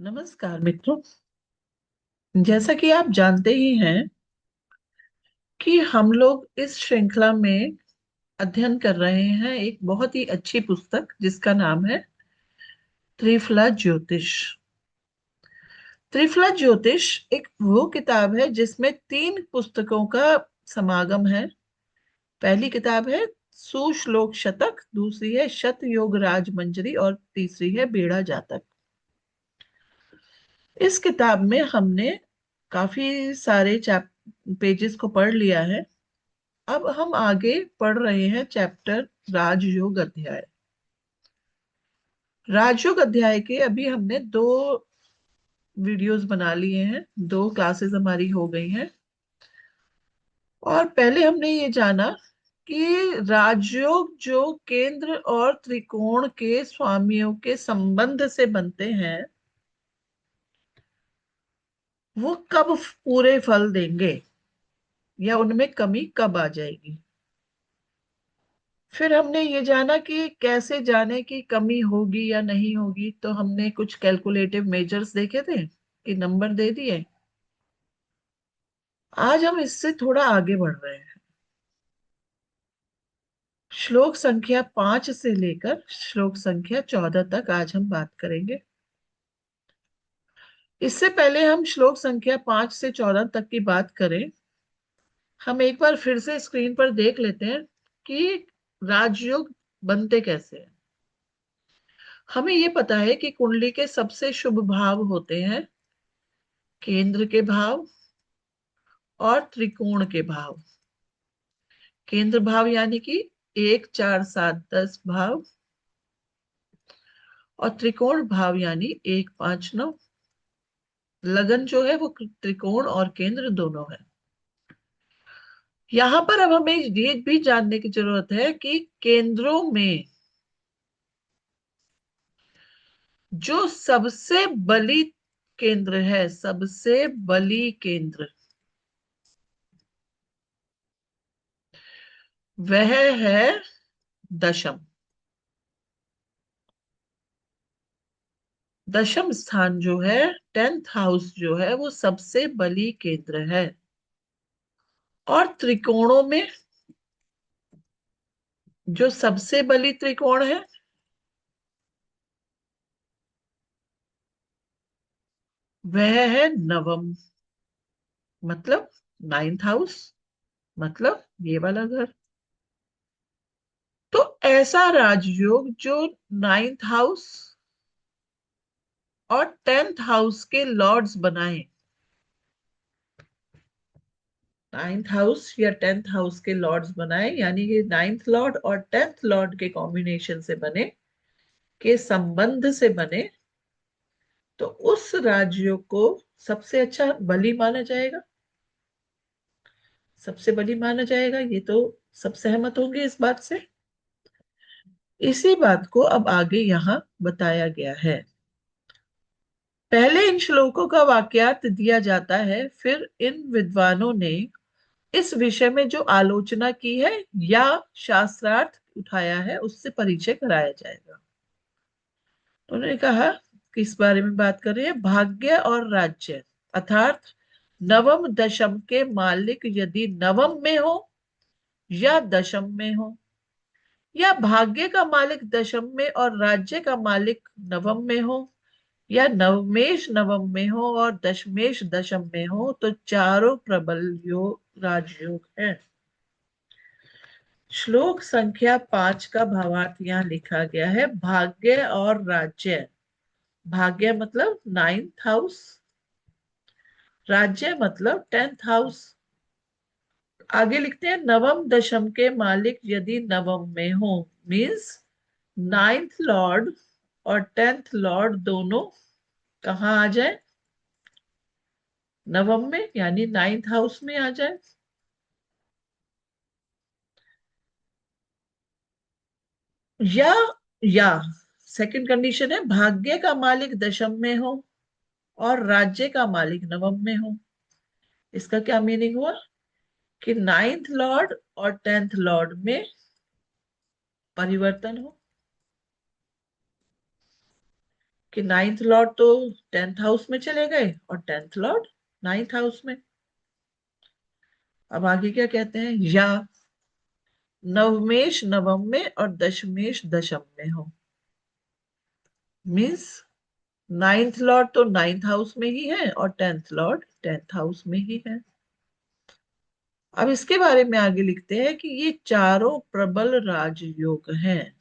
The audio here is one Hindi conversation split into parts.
नमस्कार मित्रों। जैसा कि आप जानते ही हैं कि हम लोग इस श्रृंखला में अध्ययन कर रहे हैं एक बहुत ही अच्छी पुस्तक जिसका नाम है त्रिफला ज्योतिष। त्रिफला ज्योतिष एक वो किताब है जिसमें तीन पुस्तकों का समागम है। पहली किताब है सुश्लोक शतक, दूसरी है शतयोग राजमंजरी और तीसरी है बेड़ा जातक। इस किताब में हमने काफी सारे पेजेस को पढ़ लिया है। अब हम आगे पढ़ रहे हैं चैप्टर राजयोग अध्याय। राजयोग अध्याय के अभी हमने दो वीडियोस बना लिए हैं, दो क्लासेस हमारी हो गई हैं। और पहले हमने ये जाना कि राजयोग जो केंद्र और त्रिकोण के स्वामियों के संबंध से बनते हैं वो कब पूरे फल देंगे या उनमें कमी कब आ जाएगी। फिर हमने ये जाना कि कैसे जाने की कमी होगी या नहीं होगी, तो हमने कुछ कैलकुलेटिव मेजर्स देखे थे कि नंबर दे दिए। आज हम इससे थोड़ा आगे बढ़ रहे हैं। श्लोक संख्या 5 से लेकर श्लोक संख्या 14 तक आज हम बात करेंगे। इससे पहले हम श्लोक संख्या 5 से 14 तक की बात करें, हम एक बार फिर से स्क्रीन पर देख लेते हैं कि राजयोग बनते कैसे हैं। हमें ये पता है कि कुंडली के सबसे शुभ भाव होते हैं केंद्र के भाव और त्रिकोण के भाव। केंद्र भाव यानी कि 1 4 7 10 भाव, और त्रिकोण भाव यानी 1 5 9। लगन जो है वो त्रिकोण और केंद्र दोनों है। यहां पर अब हमें ये भी जानने की जरूरत है कि केंद्रों में जो सबसे बली केंद्र है, सबसे बली केंद्र, वह है दशम। दशम स्थान जो है, 10th हाउस जो है, वो सबसे बली केंद्र है। और त्रिकोणों में जो सबसे बली त्रिकोण है वह है नवम, मतलब 9th हाउस, मतलब ये वाला घर। तो ऐसा राजयोग जो 9th हाउस और 10th हाउस के लॉर्ड्स बनाए, 9th हाउस या 10th हाउस के लॉर्ड्स बनाए, यानी कि 9th लॉर्ड और 10th लॉर्ड के कॉम्बिनेशन से बने, के संबंध से बने, तो उस राजयोग को सबसे अच्छा बलि माना जाएगा, सबसे बलि माना जाएगा। ये तो सब सहमत होंगे इस बात से। इसी बात को अब आगे यहां बताया गया है। पहले इन श्लोकों का वाक्यार्थ दिया जाता है, फिर इन विद्वानों ने इस विषय में जो आलोचना की है या शास्त्रार्थ उठाया है उससे परिचय कराया जाएगा। तो उन्होंने कहा, किस बारे में बात कर रहे हैं? भाग्य और राज्य, अर्थात नवम दशम के मालिक यदि नवम में हो या दशम में हो, या भाग्य का मालिक दशम में और राज्य का मालिक नवम में हो, या नवमेश नवम में हो और दशमेश दशम में हो, तो चारों प्रबल योग राजयोग है। श्लोक संख्या 5 का भावार्थ यहाँ लिखा गया है, भाग्य और राज्य। भाग्य मतलब 9th हाउस, राज्य मतलब 10th हाउस। आगे लिखते हैं, नवम दशम के मालिक यदि नवम में हो, मीन्स 9th लॉर्ड और 10th लॉर्ड दोनों कहाँ आ जाए? नवम में, यानी 9th हाउस में आ जाए। या या सेकंड कंडीशन है, भाग्य का मालिक दशम में हो और राज्य का मालिक नवम में हो। इसका क्या मीनिंग हुआ? कि 9th लॉर्ड और 10th लॉर्ड में परिवर्तन हो। कि नाइन्थ लॉर्ड तो 10th हाउस में चले गए और 10th लॉर्ड 9th हाउस में। अब आगे क्या कहते हैं, या नवमेश नवम में और दशमेश दशम में हो। मीन्स 9th लॉर्ड तो 9th हाउस में ही है और 10th लॉर्ड 10th हाउस में ही है। अब इसके बारे में आगे लिखते हैं कि ये चारों प्रबल राजयोग हैं।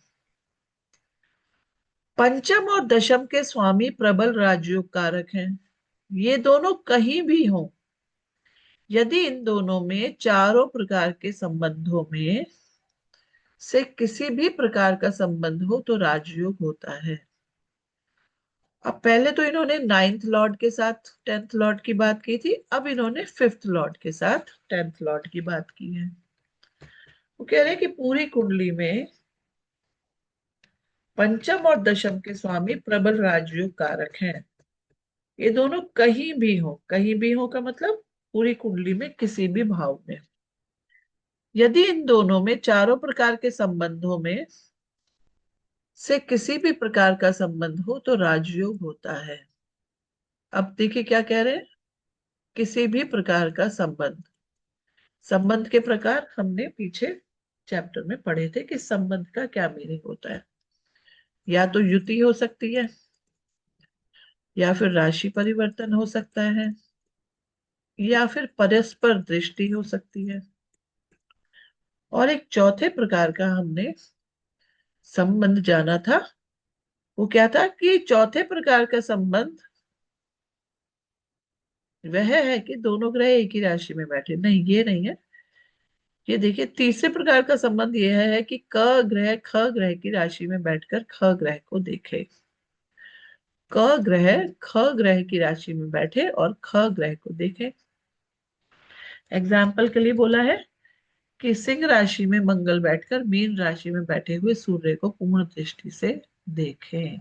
पंचम और दशम के स्वामी प्रबल राजयोग कारक हैं। ये दोनों कहीं भी हों, यदि इन दोनों में चारों प्रकार के संबंधों में से किसी भी प्रकार का संबंध हो तो राजयोग होता है। अब पहले तो इन्होंने 9th लॉर्ड के साथ 10th लॉर्ड की बात की थी, अब इन्होंने 5th लॉर्ड के साथ 10th लॉर्ड की बात की है। वो कह रहे हैं कि पूरी कुंडली में पंचम और दशम के स्वामी प्रबल राजयोग कारक हैं। ये दोनों कहीं भी हो का मतलब पूरी कुंडली में किसी भी भाव में, यदि इन दोनों में चारों प्रकार के संबंधों में से किसी भी प्रकार का संबंध हो तो राजयोग होता है। अब देखिए क्या कह रहे हैं, किसी भी प्रकार का संबंध। संबंध के प्रकार हमने पीछे चैप्टर में पढ़े थे कि संबंध का क्या मीनिंग होता है। या तो युति हो सकती है, या फिर राशि परिवर्तन हो सकता है, या फिर परस्पर दृष्टि हो सकती है। और एक चौथे प्रकार का हमने संबंध जाना था। वो क्या था कि चौथे प्रकार का संबंध वह है कि दोनों ग्रह एक ही राशि में बैठे। नहीं, ये नहीं है। ये देखिए, तीसरे प्रकार का संबंध यह है कि क ग्रह ख ग्रह की राशि में बैठकर ख ग्रह को देखे। क ग्रह ख ग्रह की राशि में बैठे और ख ग्रह को देखे। एग्जाम्पल के लिए बोला है कि सिंह राशि में मंगल बैठकर मीन राशि में बैठे हुए सूर्य को पूर्ण दृष्टि से देखें।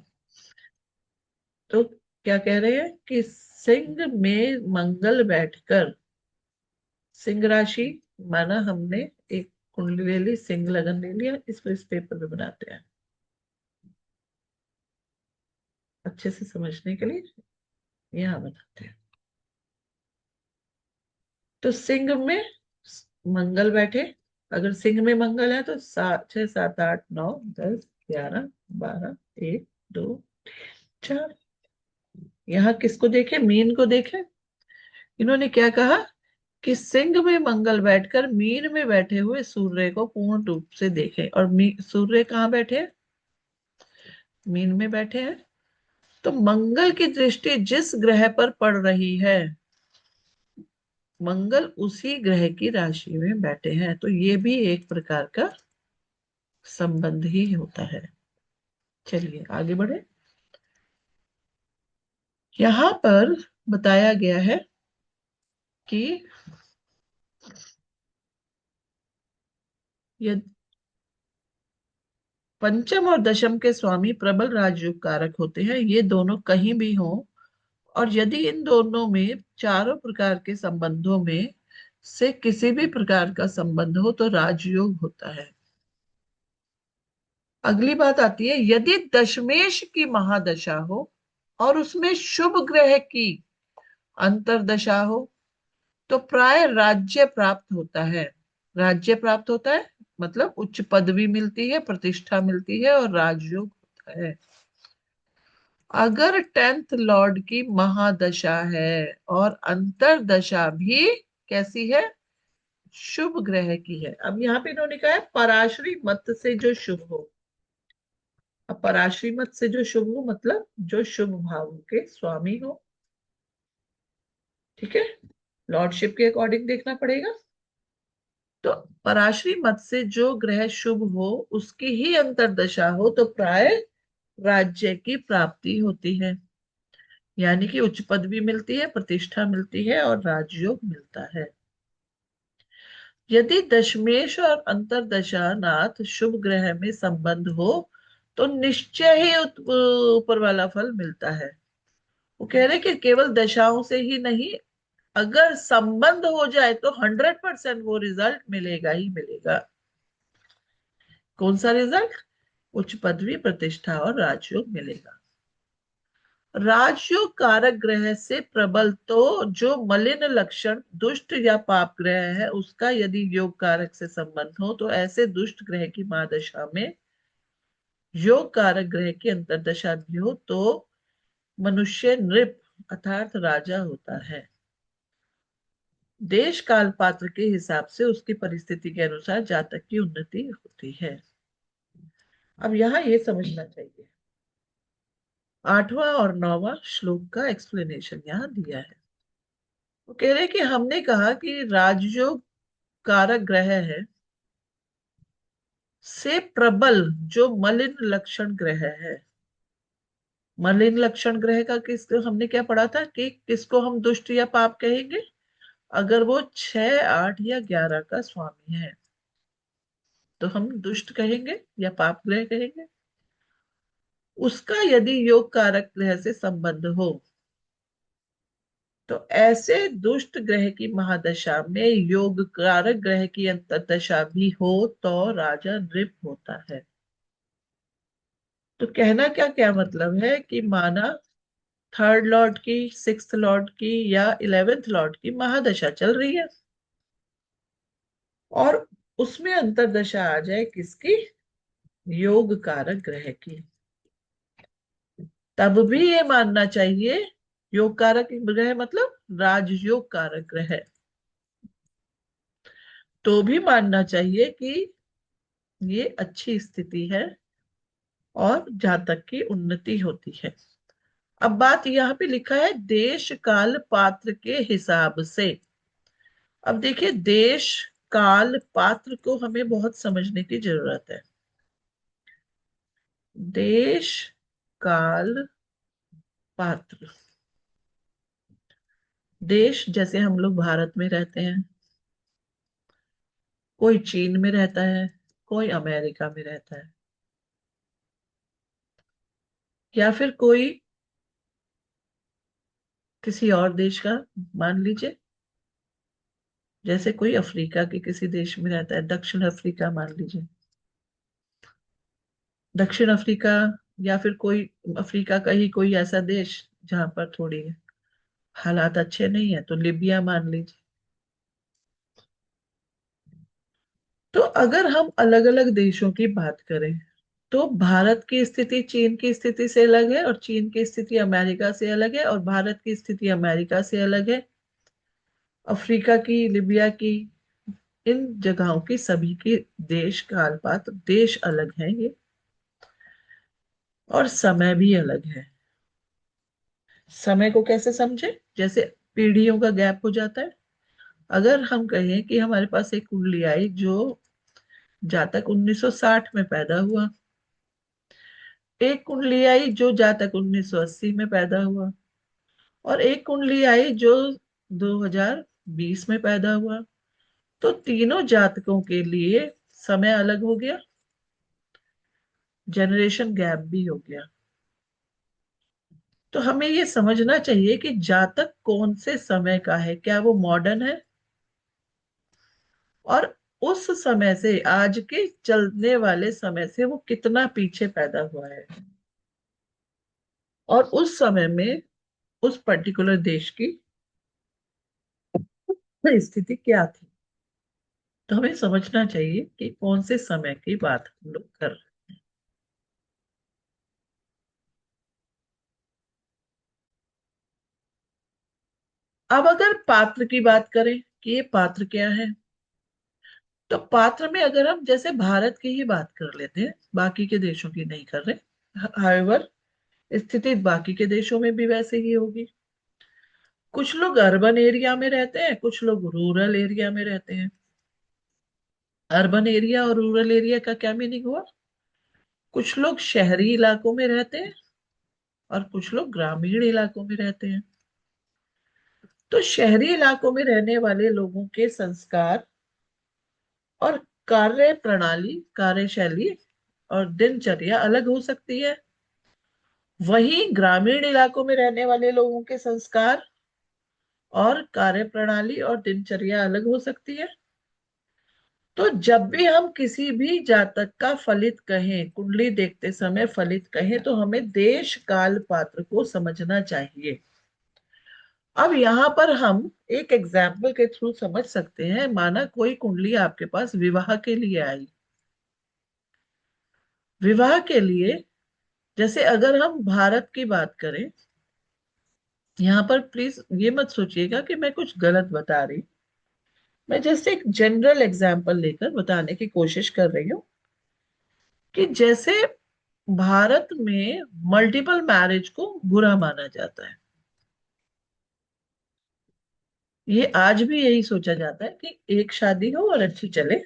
तो क्या कह रहे हैं कि सिंह में मंगल बैठकर, सिंह राशि माना हमने एक कुंडली ले ली, सिंह लगन ले लिया, इसको इस पेपर पे बनाते हैं अच्छे से समझने के लिए। यहां बनाते हैं। तो सिंह में मंगल बैठे, अगर सिंह में मंगल है तो 6 7 8 9 10 11 12 1 2 4। यहाँ किसको देखे, मीन को देखे। इन्होंने क्या कहा कि सिंह में मंगल बैठकर मीन में बैठे हुए सूर्य को पूर्ण रूप से देखें। और सूर्य कहाँ बैठे हैं, मीन में बैठे हैं। तो मंगल की दृष्टि जिस ग्रह पर पड़ रही है, मंगल उसी ग्रह की राशि में बैठे हैं, तो ये भी एक प्रकार का संबंध ही होता है। चलिए आगे बढ़े। यहां पर बताया गया है कि ये पंचम और दशम के स्वामी प्रबल राजयोग कारक होते हैं। ये दोनों कहीं भी हों, और यदि इन दोनों में चारों प्रकार के संबंधों में से किसी भी प्रकार का संबंध हो तो राजयोग होता है। अगली बात आती है, यदि दशमेश की महादशा हो और उसमें शुभ ग्रह की अंतर्दशा हो तो प्राय राज्य प्राप्त होता है। राज्य प्राप्त होता है मतलब उच्च पदवी मिलती है, प्रतिष्ठा मिलती है और राजयोग होता है। अगर 10th लॉर्ड की महादशा है और अंतरदशा भी कैसी है, शुभ ग्रह की है। अब यहाँ पे इन्होंने कहा है पराश्री मत से जो शुभ हो। अब पराश्री मत से जो शुभ हो मतलब जो शुभ भाव के स्वामी हो। ठीक है, लॉर्डशिप के अकॉर्डिंग देखना पड़ेगा। तो पराश्री मत से जो ग्रह शुभ हो उसकी ही अंतरदशा हो तो प्राय राज्य की प्राप्ति होती है, यानी कि उच्च पदवी मिलती है, प्रतिष्ठा मिलती है और राजयोग मिलता है। यदि दशमेश और अंतरदशा नाथ शुभ ग्रह में संबंध हो तो निश्चय ही ऊपर वाला फल मिलता है। वो कह रहे कि केवल दशाओं से ही नहीं, अगर संबंध हो जाए तो 100% वो रिजल्ट मिलेगा ही मिलेगा। कौन सा रिजल्ट, उच्च पदवी प्रतिष्ठा और राजयोग मिलेगा। राजयोग कारक ग्रह से प्रबल तो जो मलिन लक्षण दुष्ट या पाप ग्रह है उसका यदि योग कारक से संबंध हो तो ऐसे दुष्ट ग्रह की महादशा में योग कारक ग्रह की अंतर्दशा भी हो तो मनुष्य नृप अर्थात राजा होता है। देश काल पात्र के हिसाब से उसकी परिस्थिति के अनुसार जातक की उन्नति होती है। अब यहाँ ये समझना चाहिए, 8वां और 9वां श्लोक का एक्सप्लेनेशन यहाँ दिया है। वो कह रहे कि हमने कहा कि राजयोग कारक ग्रह है से प्रबल जो मलिन लक्षण ग्रह है। मलिन लक्षण ग्रह का किस हमने क्या पढ़ा था कि किसको हम दुष्ट या पाप कहेंगे, अगर वो 6, 8 या 11 का स्वामी है तो हम दुष्ट कहेंगे या पाप ग्रह कहेंगे। उसका यदि योग कारक ग्रह से संबंध हो तो ऐसे दुष्ट ग्रह की महादशा में योग कारक ग्रह की अंतर्दशा भी हो तो राजा नृप होता है। तो कहना क्या क्या मतलब है कि माना थर्ड लॉर्ड की, सिक्स्थ लॉर्ड की या 11th लॉर्ड की महादशा चल रही है और उसमें अंतर्दशा आ जाए किसकी, योग कारक ग्रह की, तब भी ये मानना चाहिए, योग कारक ग्रह मतलब राजयोग कारक ग्रह, तो भी मानना चाहिए कि ये अच्छी स्थिति है और जातक की उन्नति होती है। अब बात यहाँ पे लिखा है देश काल पात्र के हिसाब से। अब देखिए देश काल पात्र को हमें बहुत समझने की जरूरत है। देश काल पात्र, देश जैसे हम लोग भारत में रहते हैं, कोई चीन में रहता है, कोई अमेरिका में रहता है, या फिर कोई किसी और देश का, मान लीजिए जैसे कोई अफ्रीका के किसी देश में रहता है, दक्षिण अफ्रीका मान लीजिए, दक्षिण अफ्रीका, या फिर कोई अफ्रीका का ही कोई ऐसा देश जहां पर थोड़ी हालात अच्छे नहीं है, तो लिबिया मान लीजिए। तो अगर हम अलग अलग देशों की बात करें तो भारत की स्थिति चीन की स्थिति से अलग है और चीन की स्थिति अमेरिका से अलग है और भारत की स्थिति अमेरिका से अलग है, अफ्रीका की, लिबिया की, इन जगहों की सभी की देश काल पात्र देश अलग है ये, और समय भी अलग है। समय को कैसे समझे, जैसे पीढ़ियों का गैप हो जाता है। अगर हम कहें कि हमारे पास एक कुंडली आई जो जातक 1960 में पैदा हुआ, एक कुंडली आई जो जातक 1980 में पैदा हुआ, और एक कुंडली आई जो 2020 में पैदा हुआ, तो तीनों जातकों के लिए समय अलग हो गया, जनरेशन गैप भी हो गया। तो हमें ये समझना चाहिए कि जातक कौन से समय का है, क्या वो मॉडर्न है, और उस समय से आज के चलने वाले समय से वो कितना पीछे पैदा हुआ है, और उस समय में उस पर्टिकुलर देश की स्थिति क्या थी। तो हमें समझना चाहिए कि कौन से समय की बात हम लोग कर रहे हैं। अब अगर पात्र की बात करें कि ये पात्र क्या है, तो पात्र में अगर हम जैसे भारत की ही बात कर लेते हैं, बाकी के देशों की नहीं कर रहे, हाउएवर स्थिति बाकी के देशों में भी वैसे ही होगी। कुछ लोग अर्बन एरिया में रहते हैं, कुछ लोग रूरल एरिया में रहते हैं। अर्बन एरिया और रूरल एरिया का क्या मीनिंग हुआ, कुछ लोग शहरी इलाकों में रहते हैं और कुछ लोग ग्रामीण इलाकों में रहते हैं। तो शहरी इलाकों में रहने वाले लोगों के संस्कार और कार्य प्रणाली, कार्यशैली और दिनचर्या अलग हो सकती है। वहीं ग्रामीण इलाकों में रहने वाले लोगों के संस्कार और कार्य प्रणाली और दिनचर्या अलग हो सकती है। तो जब भी हम किसी भी जातक का फलित कहें, कुंडली देखते समय फलित कहें, तो हमें देश काल पात्र को समझना चाहिए। अब यहाँ पर हम एक एग्जाम्पल के थ्रू समझ सकते हैं। माना कोई कुंडली आपके पास विवाह के लिए आई, विवाह के लिए, जैसे अगर हम भारत की बात करें, यहाँ पर प्लीज ये मत सोचिएगा कि मैं कुछ गलत बता रही, मैं जैसे एक जनरल एग्जाम्पल लेकर बताने की कोशिश कर रही हूँ कि जैसे भारत में मल्टीपल मैरिज को बुरा माना जाता है। ये आज भी यही सोचा जाता है कि एक शादी हो और अच्छी चले,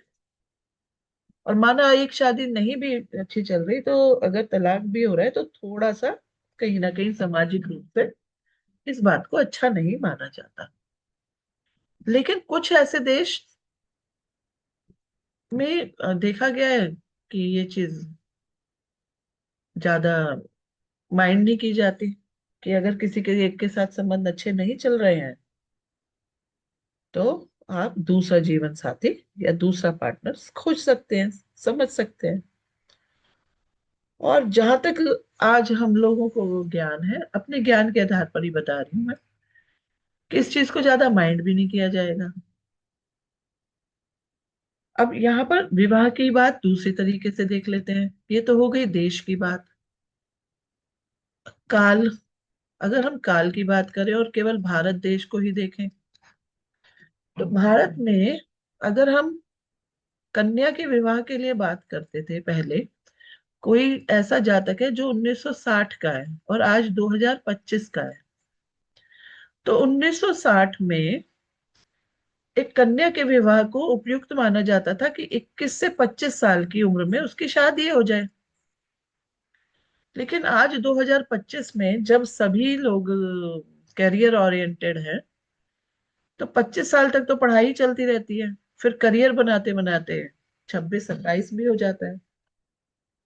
और माना एक शादी नहीं भी अच्छी चल रही, तो अगर तलाक भी हो रहा है तो थोड़ा सा कहीं ना कहीं सामाजिक रूप से इस बात को अच्छा नहीं माना जाता। लेकिन कुछ ऐसे देश में देखा गया है कि ये चीज ज्यादा माइंड नहीं की जाती, कि अगर किसी के एक के साथ संबंध अच्छे नहीं चल रहे हैं तो आप दूसरा जीवन साथी या दूसरा पार्टनर खोज सकते हैं, समझ सकते हैं। और जहां तक आज हम लोगों को ज्ञान है, अपने ज्ञान के आधार पर ही बता रही हूँ मैं, कि इस चीज को ज्यादा माइंड भी नहीं किया जाएगा। अब यहाँ पर विवाह की बात दूसरी तरीके से देख लेते हैं। ये तो हो गई देश की बात। काल, अगर हम काल की बात करें और केवल भारत देश को ही देखें, तो भारत में अगर हम कन्या के विवाह के लिए बात करते थे पहले, कोई ऐसा जातक है जो 1960 का है और आज 2025 का है, तो 1960 में एक कन्या के विवाह को उपयुक्त माना जाता था कि 21 से 25 साल की उम्र में उसकी शादी हो जाए। लेकिन आज 2025 में जब सभी लोग कैरियर ओरिएंटेड हैं, तो 25 साल तक तो पढ़ाई चलती रहती है, फिर करियर बनाते बनाते 26 27 भी हो जाता है।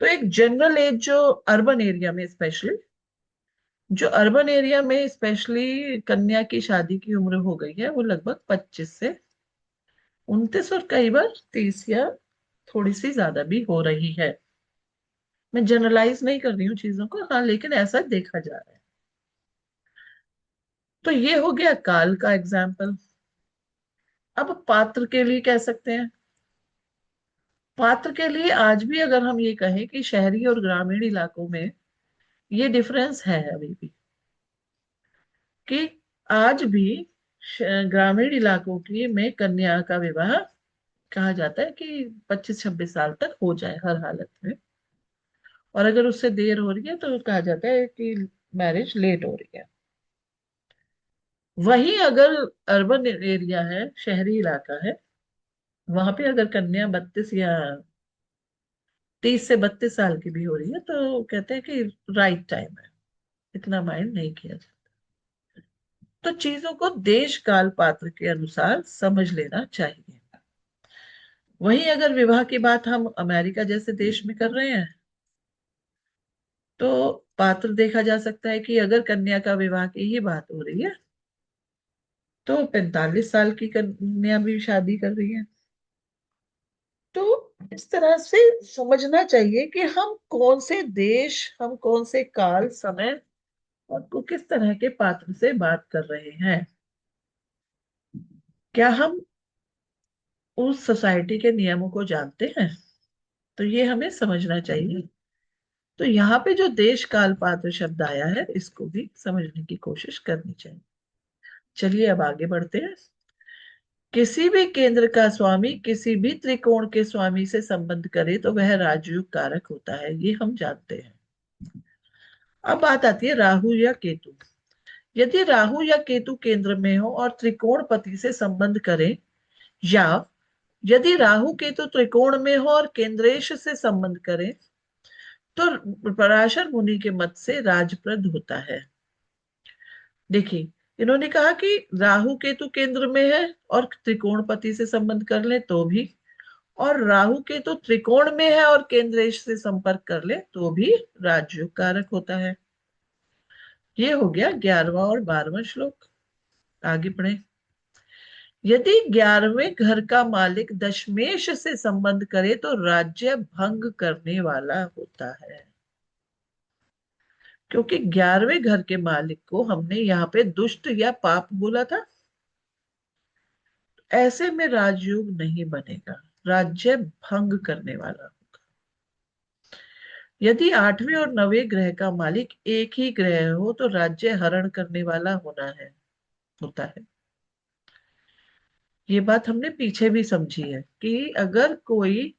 तो एक जनरल एज जो अर्बन एरिया में स्पेशली, जो अर्बन एरिया में स्पेशली कन्या की शादी की उम्र हो गई है, वो लगभग 25 से 29 और कई बार 30 या थोड़ी सी ज्यादा भी हो रही है। मैं जनरलाइज नहीं कर रही हूँ चीजों को, हाँ, लेकिन ऐसा देखा जा रहा है। तो ये हो गया काल का एग्जाम्पल। अब पात्र के लिए कह सकते हैं। पात्र के लिए आज भी अगर हम ये कहें कि शहरी और ग्रामीण इलाकों में ये डिफरेंस है अभी भी, कि आज भी ग्रामीण इलाकों की में कन्या का विवाह कहा जाता है कि 25 26 साल तक हो जाए हर हालत में, और अगर उससे देर हो रही है तो कहा जाता है कि मैरिज लेट हो रही है। वहीं अगर अर्बन एरिया है, शहरी इलाका है, वहां पे अगर कन्या 30 से 32 साल की भी हो रही है तो कहते हैं कि राइट टाइम है, इतना माइंड नहीं किया जाता। तो चीजों को देश काल पात्र के अनुसार समझ लेना चाहिए। वहीं अगर विवाह की बात हम अमेरिका जैसे देश में कर रहे हैं, तो पात्र देखा जा सकता है कि अगर कन्या का विवाह की ही बात हो रही है तो 45 साल की कन्या भी शादी कर रही है। तो इस तरह से समझना चाहिए कि हम कौन से देश, हम कौन से काल समय और को किस तरह के पात्र से बात कर रहे हैं। क्या हम उस सोसाइटी के नियमों को जानते हैं, तो ये हमें समझना चाहिए। तो यहाँ पे जो देश काल पात्र शब्द आया है, इसको भी समझने की कोशिश करनी चाहिए। चलिए अब आगे बढ़ते हैं। किसी भी केंद्र का स्वामी किसी भी त्रिकोण के स्वामी से संबंध करे तो वह राजयोग कारक होता है, ये हम जानते हैं। अब बात आती है राहु या केतु। यदि राहु या केतु केंद्र में हो और त्रिकोण पति से संबंध करें, या यदि राहु केतु त्रिकोण में हो और केंद्रेश से संबंध करें, तो पराशर मुनि के मत से राजप्रद होता है। देखिए, इन्होंने कहा कि राहु केतु केंद्र में है और त्रिकोणपति से संबंध कर ले तो भी, और राहु केतु त्रिकोण में है और केंद्रेश से संपर्क कर ले तो भी राजयोग कारक होता है। ये हो गया 11वां और 12वां श्लोक। आगे पढ़े। यदि 11वें घर का मालिक दशमेश से संबंध करे तो राज्य भंग करने वाला होता है। क्योंकि 11वें घर के मालिक को हमने यहाँ पे दुष्ट या पाप बोला था, ऐसे में राजयोग नहीं बनेगा, राज्य भंग करने वाला। यदि 8वें और 9वें ग्रह का मालिक एक ही ग्रह हो तो राज्य हरण करने वाला होता है। ये बात हमने पीछे भी समझी है कि अगर कोई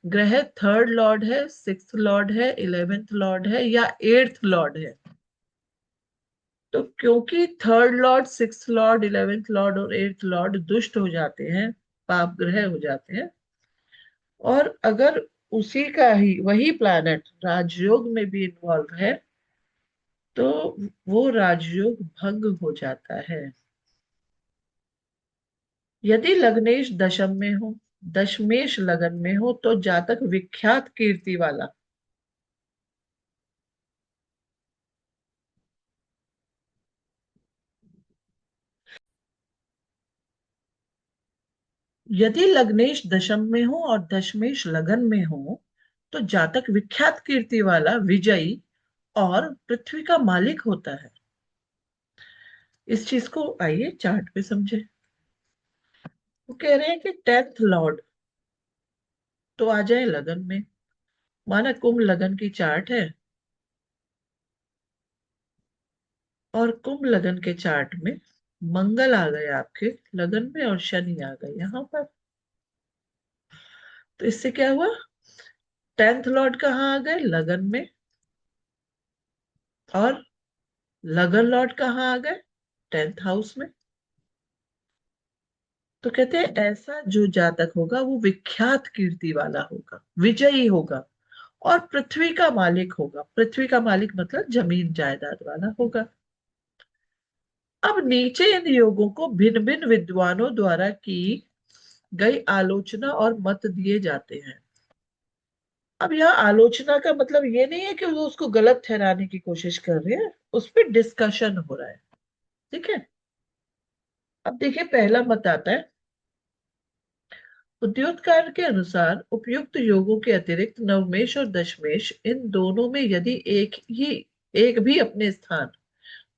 ग्रह थर्ड लॉर्ड है, सिक्स्थ लॉर्ड है, 11th लॉर्ड है या 8th लॉर्ड है, तो क्योंकि third Lord, sixth Lord, 11th Lord और 8th लॉर्ड दुष्ट हो जाते हैं, पाप ग्रह हो जाते हैं, और अगर उसी का ही वही प्लैनेट राजयोग में भी इन्वॉल्व है तो वो राजयोग भंग हो जाता है। यदि लग्नेश दशम में हो, दशमेश लगन में हो तो जातक विख्यात कीर्ति वाला। यदि लग्नेश दशम में हो और दशमेश लगन में हो तो जातक विख्यात कीर्ति वाला, विजयी और पृथ्वी का मालिक होता है। इस चीज को आइए चार्ट पे समझे। वो कह रहे हैं कि 10th लॉर्ड तो आ जाए लगन में। माना कुंभ लगन की चार्ट है और कुंभ लगन के चार्ट में मंगल आ गए आपके लगन में और शनि आ गए यहां पर। तो इससे क्या हुआ, 10th लॉर्ड कहाँ आ गए, लगन में, और लगन लॉर्ड कहाँ आ गए, 10th हाउस में। तो कहते हैं ऐसा जो जातक होगा वो विख्यात कीर्ति वाला होगा, विजयी होगा और पृथ्वी का मालिक होगा। पृथ्वी का मालिक मतलब जमीन जायदाद वाला होगा। अब नीचे इन योगों को भिन्न भिन्न विद्वानों द्वारा की गई आलोचना और मत दिए जाते हैं। अब यहाँ आलोचना का मतलब ये नहीं है कि वो उसको गलत ठहराने की कोशिश कर रहे हैं, उस पर डिस्कशन हो रहा है। ठीक है। अब देखिए पहला मत आता है, उद्योतकार के अनुसार उपयुक्त योगों के अतिरिक्त नवमेश और दशमेश इन दोनों में यदि एक भी अपने स्थान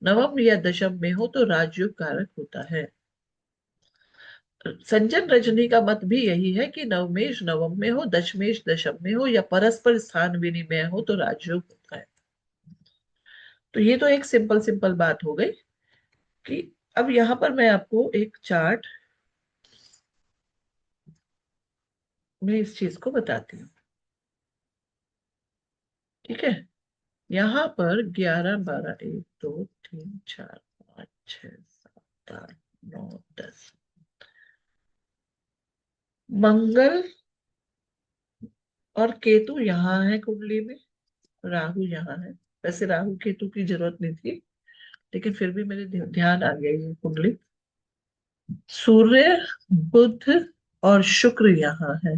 नवम या दशम में हो तो राजयोग कारक होता है। संजन रजनी का मत भी यही है कि नवमेश नवम में हो, दशमेश दशम में हो या परस्पर स्थान विनिमय हो तो राजयोग होता है। तो ये तो एक सिंपल सिंपल बात हो गई कि अब यहां पर मैं आपको एक चार्ट में इस चीज को बताती हूँ। ठीक है। यहाँ पर 11 12 1 2 3 4 5 6 7 8 9 10 मंगल और केतु यहाँ है कुंडली में, राहु यहाँ है। वैसे राहु केतु की जरूरत नहीं थी लेकिन फिर भी मेरे ध्यान आ गया ये कुंडली। सूर्य, बुध और शुक्र यहाँ है।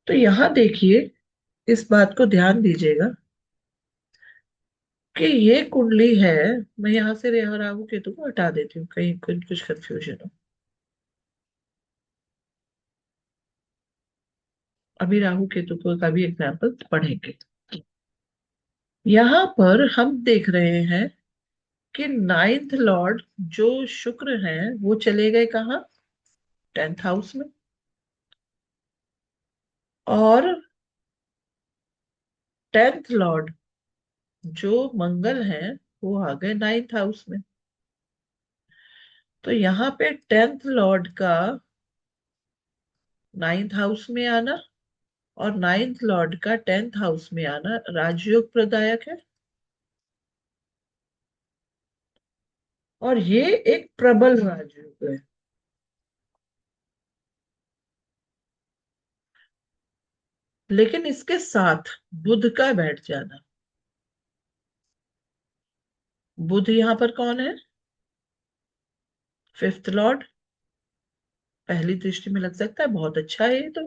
तो यहाँ देखिए, इस बात को ध्यान दीजिएगा कि ये कुंडली है। मैं यहाँ से राहु केतु को हटा देती हूँ, कहीं कुछ कंफ्यूजन हो। अभी राहु केतु का भी एग्जाम्पल पढ़ेंगे। यहाँ पर हम देख रहे हैं कि 9th लॉर्ड जो शुक्र हैं वो चले गए कहाँ, 10th हाउस में, और 10th लॉर्ड जो मंगल हैं वो आ गए 9th हाउस में। तो यहाँ पे 10th लॉर्ड का 9th हाउस में आना और 9th लॉर्ड का 10th हाउस में आना राजयोग प्रदायक है। और ये एक प्रबल राजयोग है। लेकिन इसके साथ बुध का बैठ जाना, बुध यहाँ पर कौन है, 5th लॉर्ड। पहली दृष्टि में लग सकता है बहुत अच्छा है ये तो,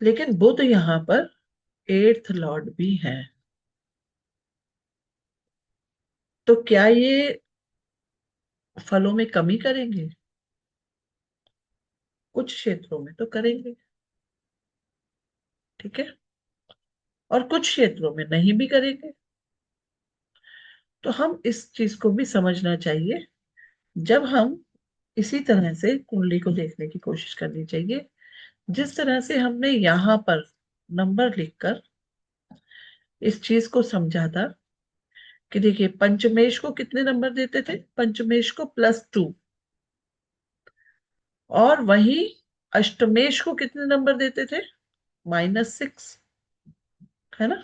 लेकिन बुध यहाँ पर 8th लॉर्ड भी है। तो क्या ये फलों में कमी करेंगे? कुछ क्षेत्रों में तो करेंगे, ठीक है, और कुछ क्षेत्रों में नहीं भी करेंगे। तो हम इस चीज को भी समझना चाहिए जब हम इसी तरह से कुंडली को देखने की कोशिश करनी चाहिए। जिस तरह से हमने यहाँ पर नंबर लिखकर इस चीज को समझा था कि देखिए, पंचमेश को कितने नंबर देते थे? पंचमेश को +2। और वही अष्टमेश को कितने नंबर देते थे? -6, है ना?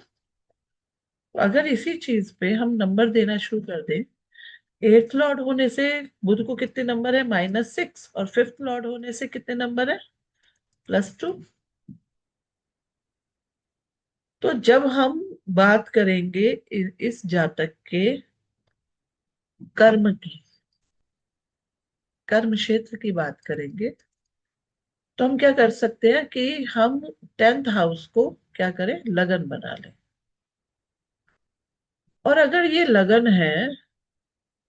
तो अगर इसी चीज पे हम नंबर देना शुरू कर दें, एट्थ लॉर्ड होने से बुध को कितने नंबर है? -6। और फिफ्थ लॉर्ड होने से कितने नंबर है? +2। तो जब हम बात करेंगे इस जातक के कर्म की, कर्म क्षेत्र की बात करेंगे, तो हम क्या कर सकते हैं कि हम 10th हाउस को क्या करें? लगन बना लें। और अगर ये लगन है,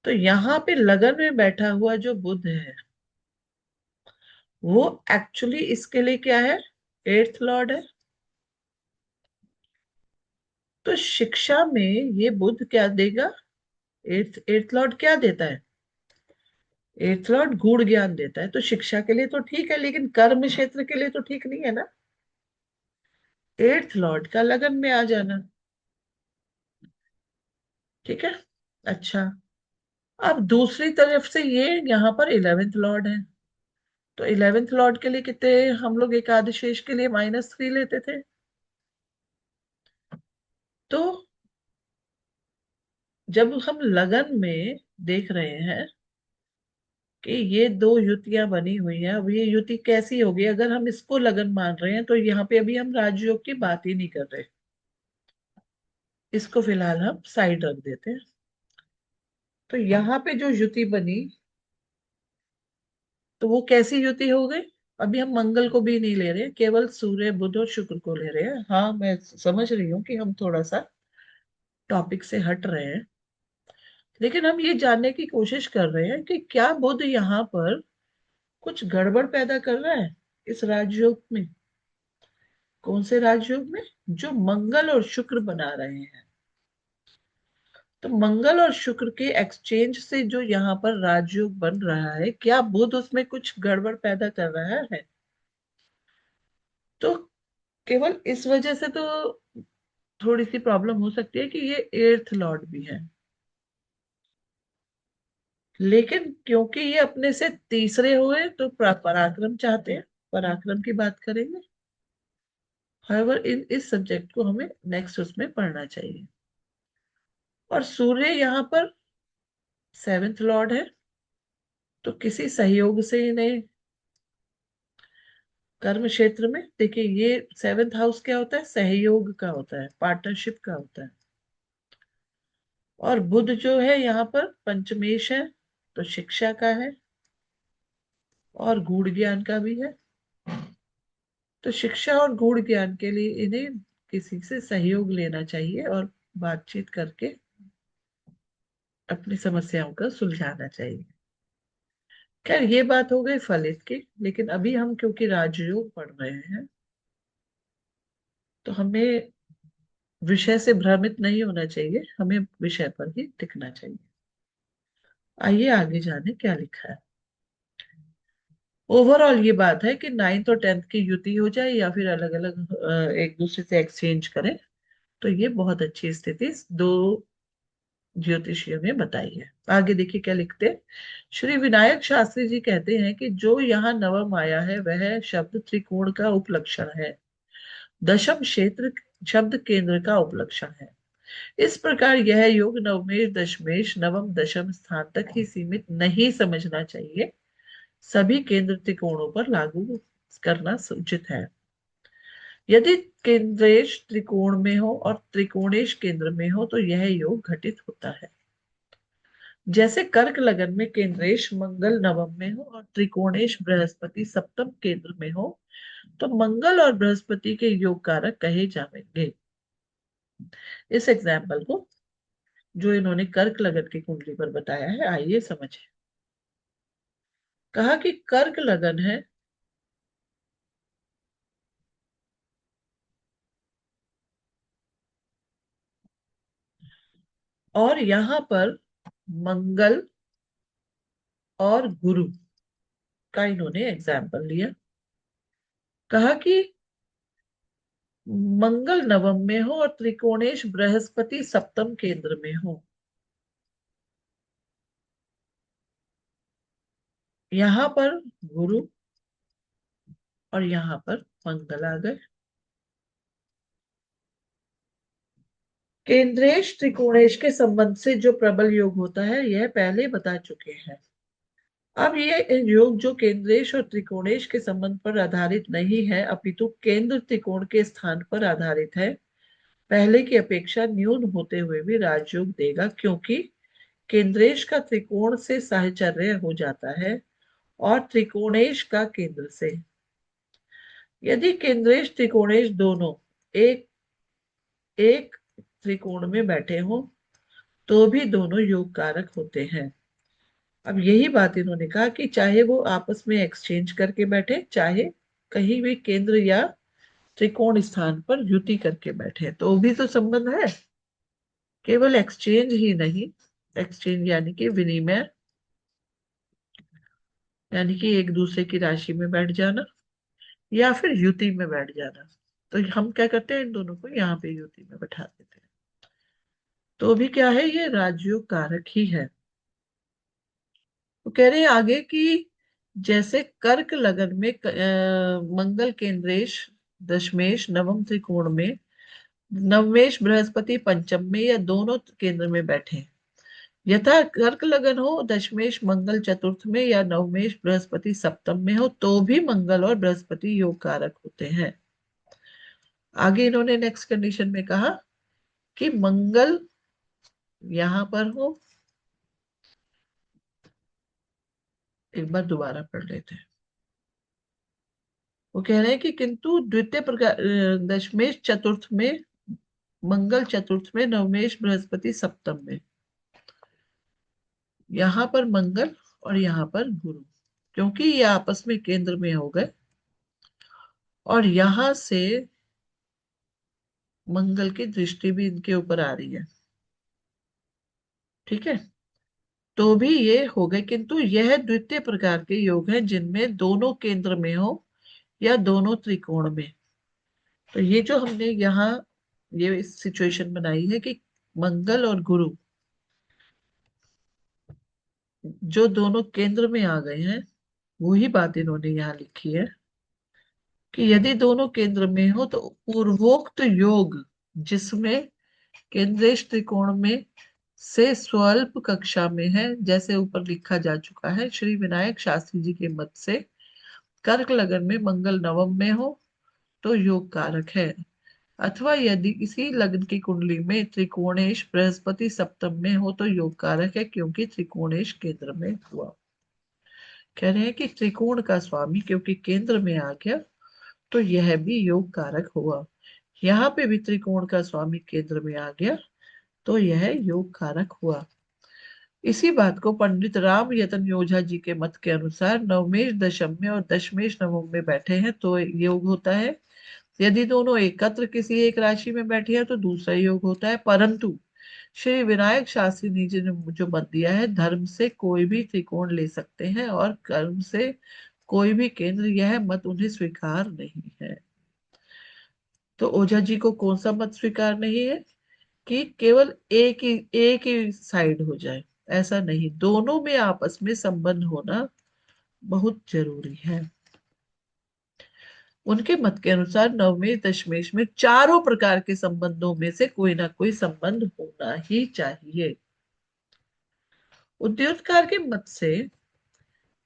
तो यहाँ पे लगन में बैठा हुआ जो बुध है, वो एक्चुअली इसके लिए क्या है? एट्थ लॉर्ड है। तो शिक्षा में ये बुध क्या देगा? एट्थ लॉर्ड क्या देता है? एट्थ लॉर्ड गूढ़ ज्ञान देता है। तो शिक्षा के लिए तो ठीक है, लेकिन कर्म क्षेत्र के लिए तो ठीक नहीं है ना। एट्थ लॉर्ड का लगन में आ जाना, ठीक है। अच्छा, अब दूसरी तरफ से ये यहाँ पर 11th लॉर्ड है। तो 11th लॉर्ड के लिए कितने हम लोग एकादशेष के लिए -3 लेते थे? तो जब हम लगन में देख रहे हैं कि ये दो युतियां बनी हुई हैं, अब ये युति कैसी होगी? अगर हम इसको लगन मान रहे हैं तो यहाँ पे अभी हम राजयोग की बात ही नहीं कर रहे, इसको फिलहाल हम साइड रख देते हैं। तो यहाँ पे जो युति बनी, तो वो कैसी युति हो गई? अभी हम मंगल को भी नहीं ले रहे, केवल सूर्य बुध और शुक्र को ले रहे हैं। हाँ, मैं समझ रही हूँ कि हम थोड़ा सा टॉपिक से हट रहे हैं, लेकिन हम ये जानने की कोशिश कर रहे हैं कि क्या बुध यहाँ पर कुछ गड़बड़ पैदा कर रहा है इस राजयोग में? कौन से राजयोग में? जो मंगल और शुक्र बना रहे हैं। तो मंगल और शुक्र के एक्सचेंज से जो यहाँ पर राजयोग बन रहा है, क्या बुध उसमें कुछ गड़बड़ पैदा कर रहा है? तो केवल इस वजह से तो थोड़ी सी प्रॉब्लम हो सकती है कि ये एट्थ लॉर्ड भी है, लेकिन क्योंकि ये अपने से तीसरे हुए तो पराक्रम चाहते हैं, पराक्रम की बात करेंगे। हाउएवर इस सब्जेक्ट को हमें नेक्स्ट उसमें पढ़ना चाहिए। और सूर्य यहाँ पर 7th लॉर्ड है, तो किसी सहयोग से इन्हें कर्म क्षेत्र में, देखिए ये 7th हाउस क्या होता है? सहयोग का होता है, पार्टनरशिप का होता है। और बुध जो है यहाँ पर पंचमेश है, तो शिक्षा का है और गूढ़ ज्ञान का भी है। तो शिक्षा और गूढ़ ज्ञान के लिए इन्हें किसी से सहयोग लेना चाहिए और बातचीत करके अपनी समस्याओं का सुलझाना चाहिए। खैर, ये बात हो गई फलित की, लेकिन अभी हम क्योंकि राजयोग पढ़ रहे हैं, तो हमें विषय से भ्रमित नहीं होना चाहिए, हमें विषय पर ही टिकना चाहिए। आइए आगे जाने क्या लिखा है। ओवरऑल ये बात है कि 9th और 10th की युति हो जाए या फिर अलग अलग एक दूसरे से एक्सचेंज करें, तो ये बहुत अच्छी स्थिति दो ज्योतिषियों ने बताई है। आगे देखिए क्या लिखते हैं। श्री विनायक शास्त्री जी कहते हैं कि जो यहाँ नवम आया है वह शब्द त्रिकोण का उपलक्षण है, दशम क्षेत्र शब्द केंद्र का उपलक्षण है। इस प्रकार यह योग नवमेश दशमेश नवम दशम स्थान तक ही सीमित नहीं समझना चाहिए, सभी केंद्र त्रिकोणों पर लागू करना उचित है। यदि केंद्रेश त्रिकोण में हो और त्रिकोणेश केंद्र में हो तो यह योग घटित होता है। जैसे कर्क लगन में केंद्रेश मंगल नवम में हो और त्रिकोणेश बृहस्पति सप्तम केंद्र में हो, तो मंगल और बृहस्पति के योग कारक कहे जाएंगे। इस एग्जाम्पल को जो इन्होंने कर्क लगन की कुंडली पर बताया है, आइए समझें। कहा कि कर्क लगन है और यहां पर मंगल और गुरु का इन्होंने एग्जाम्पल लिया। कहा कि मंगल नवम में हो और त्रिकोणेश बृहस्पति सप्तम केंद्र में हो। यहां पर गुरु और यहां पर मंगल आ गए। केंद्रेश त्रिकोणेश के संबंध से जो प्रबल योग होता है, यह पहले बता चुके हैं। अब ये योग जो केंद्रेश और त्रिकोणेश के संबंध पर आधारित नहीं है, अपितु केंद्र त्रिकोण के स्थान पर आधारित है, पहले की अपेक्षा न्यून होते हुए भी राजयोग देगा, क्योंकि केंद्रेश का त्रिकोण से साहचर्य हो जाता है और त्रिकोणेश का केंद्र से। यदि केंद्रेश त्रिकोणेश दोनों एक एक त्रिकोण में बैठे हो तो भी दोनों योग कारक होते हैं। अब यही बात इन्होंने कहा कि चाहे वो आपस में एक्सचेंज करके बैठे, चाहे कहीं भी केंद्र या त्रिकोण स्थान पर युति करके बैठे, तो भी तो संबंध है। केवल एक्सचेंज ही नहीं, एक्सचेंज यानी कि विनिमय, यानी कि एक दूसरे की राशि में बैठ जाना या फिर युति में बैठ जाना। तो हम क्या करते हैं, इन दोनों को यहाँ पे युति में बैठा देते हैं। तो भी क्या है, ये राजयोग कारक ही है। तो कह रहे हैं आगे कि जैसे कर्क लगन में मंगल केंद्रेश दशमेश नवम त्रिकोण में, नवमेश बृहस्पति पंचम में या दोनों केंद्र में बैठे, यथा कर्क लगन हो दशमेश मंगल चतुर्थ में या नवमेश बृहस्पति सप्तम में हो, तो भी मंगल और बृहस्पति योग कारक होते हैं। आगे इन्होंने नेक्स्ट कंडीशन में कहा कि मंगल यहां पर हो, एक बार दोबारा पढ़ लेते हैं। वो कह रहे हैं कि किंतु द्वितीय प्रकार दशमेश चतुर्थ में मंगल, चतुर्थ में नवमेश बृहस्पति सप्तम में, यहां पर मंगल और यहां पर गुरु, क्योंकि ये आपस में केंद्र में हो गए और यहां से मंगल की दृष्टि भी इनके ऊपर आ रही है। ठीक है, तो भी ये हो गए, किंतु यह द्वितीय प्रकार के योग हैं जिनमें दोनों केंद्र में हो या दोनों त्रिकोण में। तो ये जो हमने यहाँ ये सिचुएशन बनाई है कि मंगल और गुरु जो दोनों केंद्र में आ गए हैं, वही बात इन्होंने यहाँ लिखी है कि यदि दोनों केंद्र में हो तो पूर्वोक्त योग जिसमें केंद्रेश त्रिकोण में से स्वल्प कक्षा में है, जैसे ऊपर लिखा जा चुका है, श्री विनायक शास्त्री जी के मत से कर्क लगन में मंगल नवम में हो तो योग कारक है, अथवा यदि इसी लग्न की कुंडली में त्रिकोणेश बृहस्पति सप्तम में हो तो योग कारक है, क्योंकि त्रिकोणेश केंद्र में हुआ। कह रहे हैं कि त्रिकोण का स्वामी क्योंकि केंद्र में आ गया तो यह भी योग कारक हुआ। यहाँ पे भी त्रिकोण का स्वामी केंद्र में आ गया तो यह योग कारक हुआ। इसी बात को पंडित राम यतन योझा जी के मत के अनुसार नवमेश दशम में और दशमेश नवम में बैठे हैं तो योग होता है, यदि दोनों एकत्र किसी एक राशि में बैठे हैं तो दूसरा योग होता है। परंतु श्री विनायक शास्त्री जी ने जो मत दिया है, धर्म से कोई भी त्रिकोण ले सकते हैं और कर्म से कोई भी केंद्र, यह मत उन्हें स्वीकार नहीं है। तो ओझा जी को कौन सा मत स्वीकार नहीं है कि केवल एक ही साइड हो जाए, ऐसा नहीं, दोनों में आपस में संबंध होना बहुत जरूरी है। उनके मत के अनुसार नवमेश दशमेश में चारों प्रकार के संबंधों में से कोई ना कोई संबंध होना ही चाहिए। उद्योतकार के मत से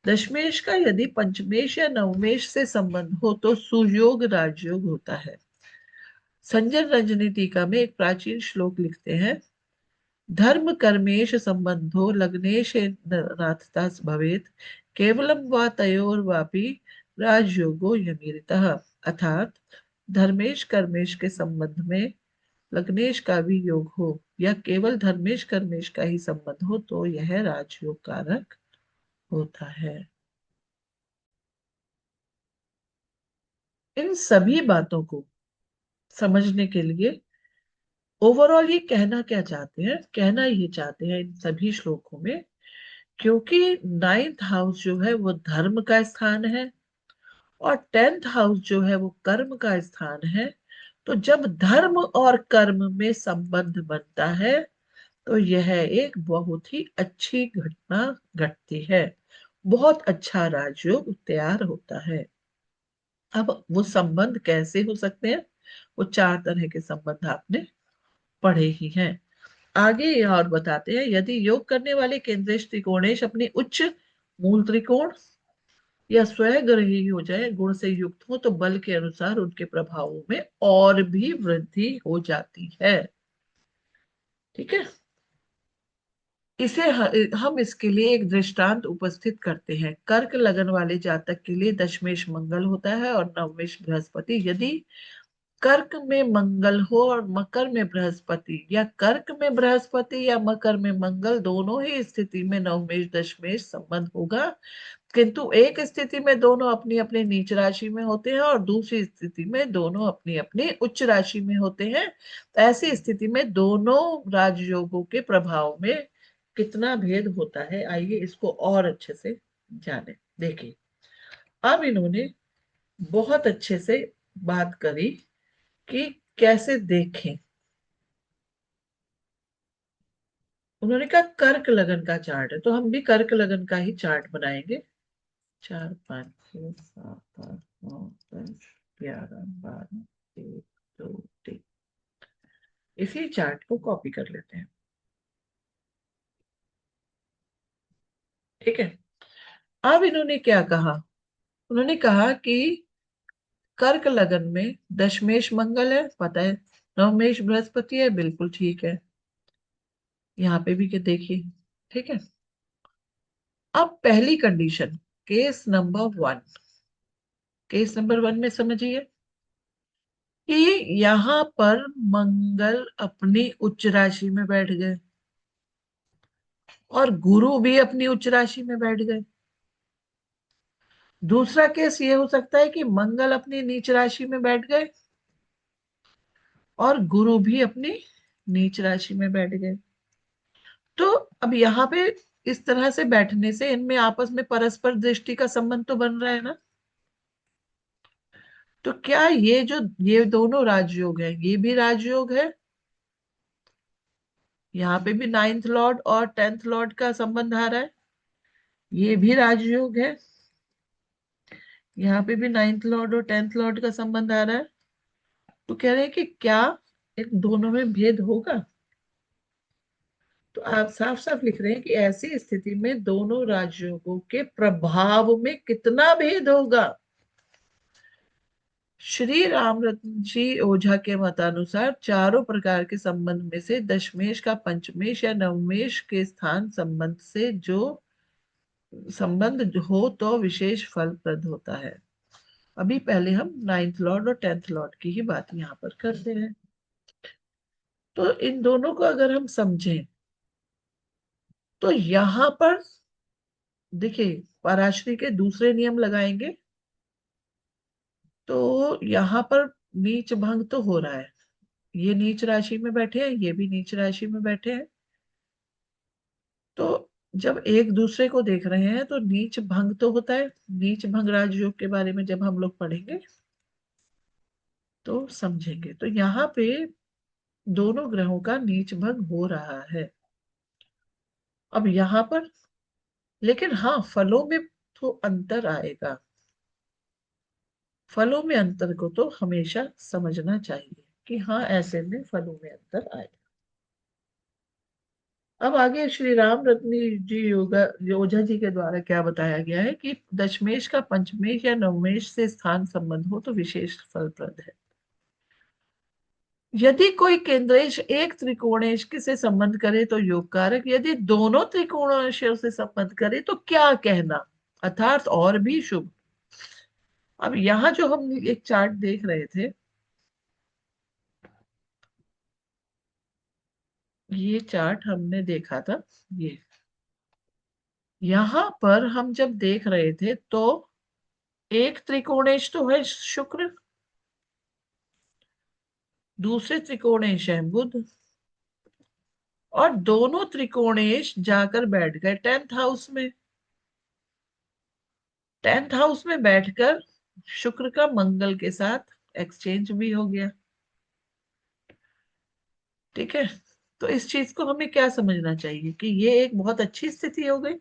दशमेश का यदि पंचमेश या नवमेश से संबंध हो तो सुयोग राजयोग होता है। संजय रंजनी टीका में एक प्राचीन श्लोक लिखते हैं, धर्म कर्मेश संबंधो लग्नेश नाथता भवेत केवलम वा तयोर्वापि राजयोगो यमीरितः। अर्थात धर्मेश कर्मेश के संबंध में लग्नेश का भी योग हो या केवल धर्मेश कर्मेश का ही संबंध हो तो यह राजयोग कारक होता है। इन सभी बातों को समझने के लिए ओवरऑल ये कहना क्या चाहते हैं, कहना ये चाहते हैं इन सभी श्लोकों में, क्योंकि नाइन्थ हाउस जो है वो धर्म का स्थान है और टेंथ हाउस जो है वो कर्म का स्थान है। तो जब धर्म और कर्म में संबंध बनता है तो यह एक बहुत ही अच्छी घटना घटती है, बहुत अच्छा राजयोग तैयार होता है। अब वो संबंध कैसे हो सकते हैं, वो चार तरह के संबंध आपने पढ़े ही हैं। आगे ये और बताते हैं, यदि योग करने वाले केंद्रेश त्रिकोणेश अपनी उच्च मूल त्रिकोण या स्वग्रही हो जाए, गुण से युक्त हो, तो बल के अनुसार उनके प्रभावों में और भी वृद्धि हो जाती है। ठीक है। हम इसके लिए एक दृष्टांत उपस्थित करते हैं। कर्क लगन वाले जातक के लिए दशमेश मंगल होता है और नवमेश बृहस्पति। यदि कर्क में मंगल हो और मकर में बृहस्पति, या कर्क में बृहस्पति या मकर में मंगल, दोनों ही स्थिति में नवमेश दशमेश संबंध होगा। किंतु एक स्थिति में दोनों अपनी अपनी नीच राशि में होते हैं और दूसरी स्थिति में दोनों अपनी अपनी उच्च राशि में होते हैं। ऐसी स्थिति में दोनों राजयोगों के प्रभाव में कितना भेद होता है, आइए इसको और अच्छे से जाने। देखिए, अब इन्होंने बहुत अच्छे से बात करी कि कैसे देखें। उन्होंने कहा कर्क लगन का चार्ट है, तो हम भी कर्क लगन का ही चार्ट बनाएंगे। 4 5 6 7 8 9 10 11 12 1 2 3, इसी चार्ट को कॉपी कर लेते हैं। ठीक है। अब इन्होंने क्या कहा, उन्होंने कहा कि कर्क लगन में दशमेश मंगल है, पता है, नवमेश बृहस्पति है, बिल्कुल ठीक है, यहाँ पे भी के देखिए। ठीक है। अब पहली condition, case number 1, case number 1 में समझिए कि यहां पर मंगल अपनी उच्च राशि में बैठ गए और गुरु भी अपनी उच्च राशि में बैठ गए। दूसरा केस ये हो सकता है कि मंगल अपनी नीच राशि में बैठ गए और गुरु भी अपनी नीच राशि में बैठ गए। तो अब यहाँ पे इस तरह से बैठने से इनमें आपस में परस्पर दृष्टि का संबंध तो बन रहा है ना। तो क्या ये दोनों राजयोग है, ये भी राजयोग है। यहाँ पे भी नाइन्थ लॉर्ड और टेंथ लॉर्ड का संबंध आ रहा है, ये भी राजयोग है। यहाँ पे भी नाइन्थ लॉर्ड और टेंथ लॉर्ड का संबंध आ रहा है। तो कह रहे हैं कि क्या इन दोनों में भेद होगा। तो आप साफ साफ लिख रहे हैं कि ऐसी स्थिति में दोनों राजयोगों के प्रभाव में कितना भेद होगा। श्री रामरत्न जी ओझा के मतानुसार चारों प्रकार के संबंध में से दशमेश का पंचमेश या नवमेश के स्थान संबंध से जो संबंध हो तो विशेष फलप्रद होता है। अभी पहले हम नाइन्थ लॉर्ड और टेंथ लॉर्ड की ही बात यहाँ पर करते हैं। तो इन दोनों को अगर हम समझें तो यहाँ पर देखिए, पराशरी के दूसरे नियम लगाएंगे तो यहाँ पर नीच भंग तो हो रहा है। ये नीच राशि में बैठे हैं, ये भी नीच राशि में बैठे हैं। तो जब एक दूसरे को देख रहे हैं तो नीच भंग तो होता है। नीच भंग राजयोग के बारे में जब हम लोग पढ़ेंगे तो समझेंगे। तो यहाँ पे दोनों ग्रहों का नीच भंग हो रहा है। अब यहाँ पर लेकिन हाँ, फलों में तो अंतर आएगा। फलों में अंतर को तो हमेशा समझना चाहिए कि हाँ, ऐसे में फलों में अंतर आएगा। अब आगे श्री राम रत्नी जी योगा ओझा जी के द्वारा क्या बताया गया है कि दशमेश का पंचमेश या नवमेश से स्थान संबंध हो तो विशेष फलप्रद है। यदि कोई केंद्रेश एक त्रिकोणेश से संबंध करे तो योग कारक, यदि दोनों त्रिकोणेशों से संबंध करे तो क्या कहना, अर्थात और भी शुभ। अब यहाँ जो हम एक चार्ट देख रहे थे, ये चार्ट हमने देखा था। ये यहां पर हम जब देख रहे थे तो एक त्रिकोणेश तो है शुक्र, दूसरे त्रिकोणेश है बुध, और दोनों त्रिकोणेश जाकर बैठ गए 10th हाउस में। 10th हाउस में बैठकर शुक्र का मंगल के साथ एक्सचेंज भी हो गया। ठीक है। तो इस चीज को हमें क्या समझना चाहिए कि ये एक बहुत अच्छी स्थिति हो गई।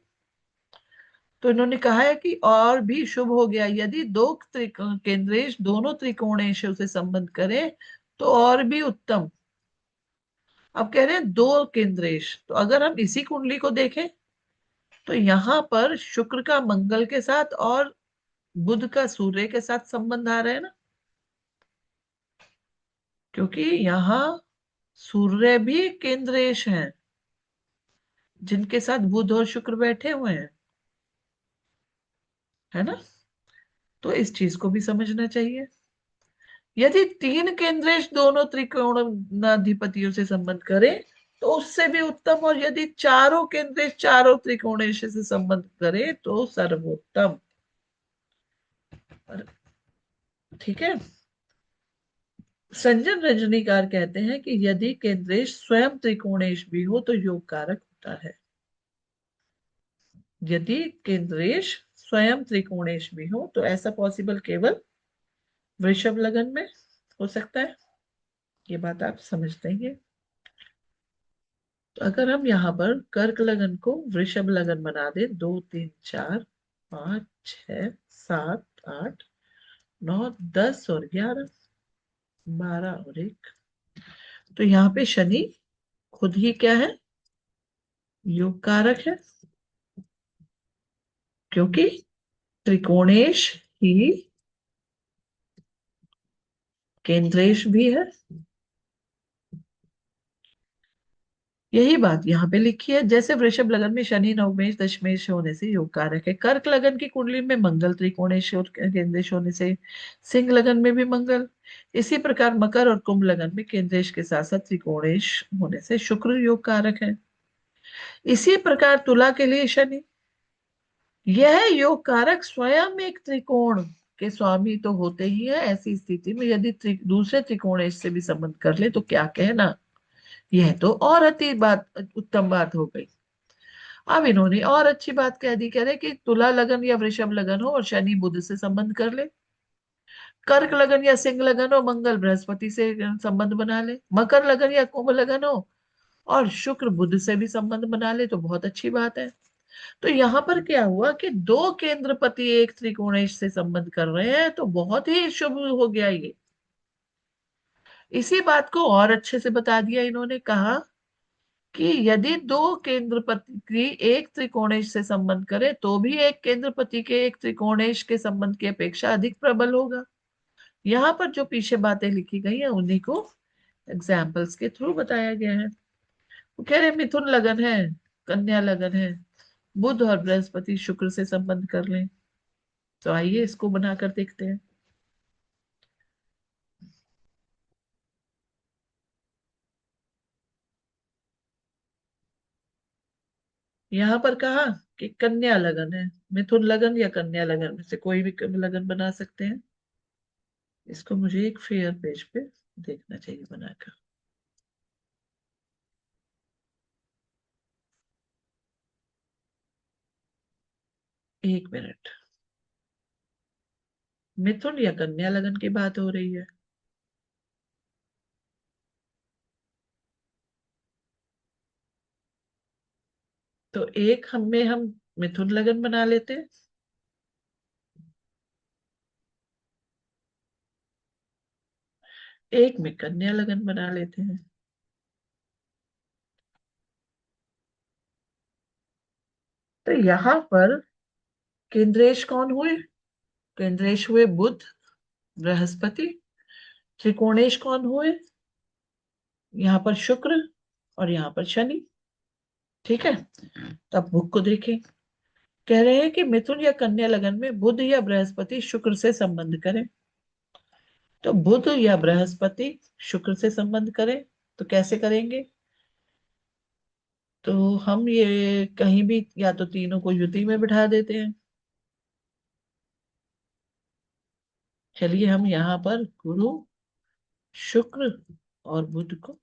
तो इन्होंने कहा है कि और भी शुभ हो गया यदि दो केंद्रेश दोनों त्रिकोणेशों से संबंध करें तो और भी उत्तम। अब कह रहे हैं दो केंद्रेश, तो अगर हम इसी कुंडली को देखें तो यहां पर शुक्र का मंगल के साथ और बुध का सूर्य के साथ संबंध आ रहा है ना, क्योंकि यहाँ सूर्य भी केंद्रेश हैं जिनके साथ बुध और शुक्र बैठे हुए हैं, है ना। तो इस चीज को भी समझना चाहिए। यदि तीन केंद्रेश दोनों त्रिकोणाधिपतियों से संबंध करें तो उससे भी उत्तम, और यदि चारों केंद्रेश चारों त्रिकोणेश से संबंध करें तो सर्वोत्तम। ठीक है। संजन रजनीकार कहते हैं कि यदि केंद्रेश स्वयं त्रिकोणेश भी हो तो योग कारक होता है। यदि केंद्रेश स्वयं त्रिकोणेश भी हो तो ऐसा पॉसिबल केवल वृषभ लगन में हो सकता है। ये बात आप समझते हैं। तो अगर हम यहाँ पर कर्क लगन को वृषभ लगन बना दें, 2 3 4 5 6 7 8 9 10 और 11, 12 और 1, तो यहाँ पे शनि खुद ही क्या है, योग कारक है, क्योंकि त्रिकोणेश ही केंद्रेश भी है। यही बात यहाँ पे लिखी है। जैसे वृषभ लगन में शनि नवमेश दशमेश होने से योग कारक है, कर्क लगन की कुंडली में मंगल त्रिकोणेश और केंद्रेश होने से सिंह लगन में भी मंगल, इसी प्रकार मकर और कुंभ लगन में केंद्रेश के साथ साथ त्रिकोणेश होने से शुक्र योग कारक है। इसी प्रकार तुला के लिए शनि, यह योग कारक स्वयं एक त्रिकोण के स्वामी तो होते ही है। ऐसी स्थिति में यदि दूसरे त्रिकोणेश से भी संबंध कर ले तो क्या कहना। यह तो और अति बात उत्तम बात हो गई। अब इन्होंने और अच्छी बात कह दी, कह रहे कि तुला लगन या वृषभ लगन हो और शनि बुध से संबंध कर ले, कर्क लगन या सिंह लगन हो मंगल बृहस्पति से संबंध बना ले, मकर लगन या कुंभ लगन हो और शुक्र बुध से भी संबंध बना ले, तो बहुत अच्छी बात है। तो यहाँ पर क्या हुआ कि दो केंद्रपति एक त्रिकोणेश से संबंध कर रहे हैं, तो बहुत ही शुभ हो गया ये। इसी बात को और अच्छे से बता दिया इन्होंने, कहा कि यदि दो केंद्रपति की एक त्रिकोणेश से संबंध करे तो भी एक केंद्रपति के एक त्रिकोणेश के संबंध की अपेक्षा अधिक प्रबल होगा। यहाँ पर जो पीछे बातें लिखी गई हैं उन्हीं को एग्जाम्पल्स के थ्रू बताया गया है। वो कह रहे मिथुन लगन है, कन्या लगन है, बुध और बृहस्पति शुक्र से संबंध कर लें। तो आइए इसको बनाकर देखते हैं। यहाँ पर कहा कि कन्या लगन है, मिथुन लगन या कन्या लगन में से कोई भी लगन बना सकते हैं। इसको मुझे एक फेयर पेज पे देखना चाहिए बनाकर। 1 मिनट। मिथुन या कन्या लगन की बात हो रही है। तो एक हम मिथुन लगन बना लेते हैं, एक में कन्या लगन बना लेते हैं। तो यहाँ पर केंद्रेश कौन हुए, केंद्रेश हुए बुध बृहस्पति, त्रिकोणेश कौन हुए, यहाँ पर शुक्र और यहाँ पर शनि। ठीक है। तब बुक को देखें। कह रहे हैं कि मिथुन या कन्या लगन में बुध या बृहस्पति शुक्र से संबंध करें। तो बुध या बृहस्पति शुक्र से संबंध करें तो कैसे करेंगे। तो हम ये कहीं भी या तो तीनों को युति में बिठा देते हैं। चलिए हम यहाँ पर गुरु, शुक्र और बुध को,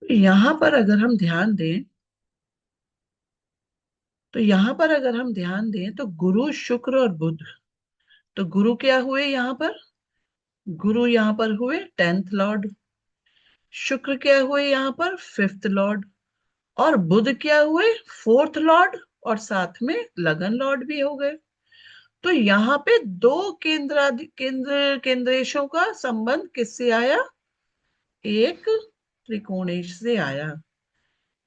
यहाँ पर अगर हम ध्यान दें, तो यहाँ पर अगर हम ध्यान दें तो गुरु, शुक्र और बुध, तो गुरु क्या हुए यहाँ पर? गुरु यहाँ पर हुए 10th लॉर्ड, शुक्र क्या हुए यहाँ पर 5th लॉर्ड, और बुध क्या हुए 4th लॉर्ड, और साथ में लगन लॉर्ड भी हो गए। तो यहाँ पे दो केंद्रेशों का संबंध किससे आया? एक त्रिकोणेश से आया।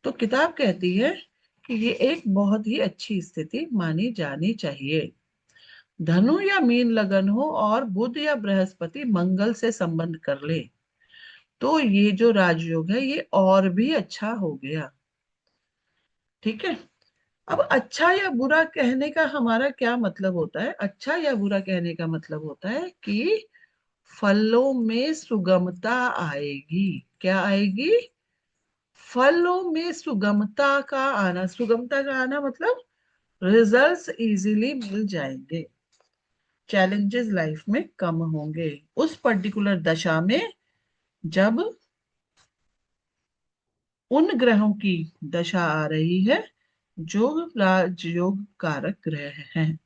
तो किताब कहती है कि ये एक बहुत ही अच्छी स्थिति मानी जानी चाहिए। धनु या मीन लगन हो और बुध या बृहस्पति मंगल से संबंध कर ले, तो ये जो राजयोग है ये और भी अच्छा हो गया। ठीक है। अब अच्छा या बुरा कहने का हमारा क्या मतलब होता है? अच्छा या बुरा कहने का मतलब होता है कि फलों में सुगमता आएगी। क्या आएगी? फलों में सुगमता का आना। सुगमता का आना मतलब रिजल्ट्स इजीली मिल जाएंगे, चैलेंजेस लाइफ में कम होंगे उस पर्टिकुलर दशा में, जब उन ग्रहों की दशा आ रही है जो राजयोग कारक ग्रह हैं।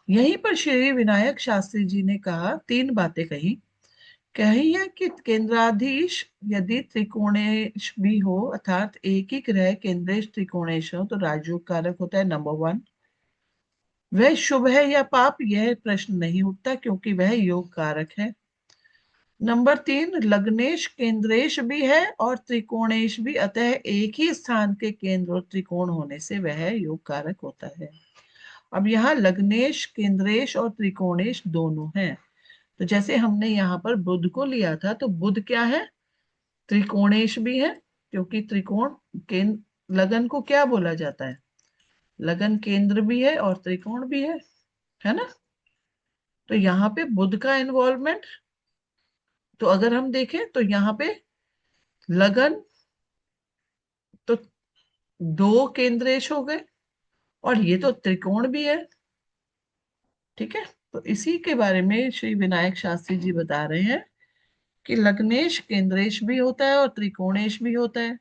यहीं पर श्री विनायक शास्त्री जी ने कहा, तीन बातें कही। कही है कि केंद्राधीश यदि त्रिकोणेश भी हो, अर्थात एक ही ग्रह केंद्रेश त्रिकोणेश हो, तो राजयोग कारक होता है नंबर 1। वह शुभ है या पाप, यह प्रश्न नहीं उठता क्योंकि वह योग कारक है। नंबर 3, लग्नेश केंद्रेश भी है और त्रिकोणेश भी, अतः एक ही स्थान के केंद्र और त्रिकोण होने से वह योग कारक होता है। अब यहाँ लग्नेश, केंद्रेश और त्रिकोणेश दोनों हैं। तो जैसे हमने यहाँ पर बुध को लिया था, तो बुध क्या है? त्रिकोणेश भी है, क्योंकि त्रिकोण केंद्र, लगन को क्या बोला जाता है? लगन केंद्र भी है और त्रिकोण भी है ना? तो यहाँ पे बुध का इन्वॉल्वमेंट, तो अगर हम देखें तो यहाँ पे लगन, तो दो केंद्रेश हो गए, और ये तो त्रिकोण भी है। ठीक है। तो इसी के बारे में श्री विनायक शास्त्री जी बता रहे हैं कि लग्नेश केंद्रेश भी होता है और त्रिकोणेश भी होता है,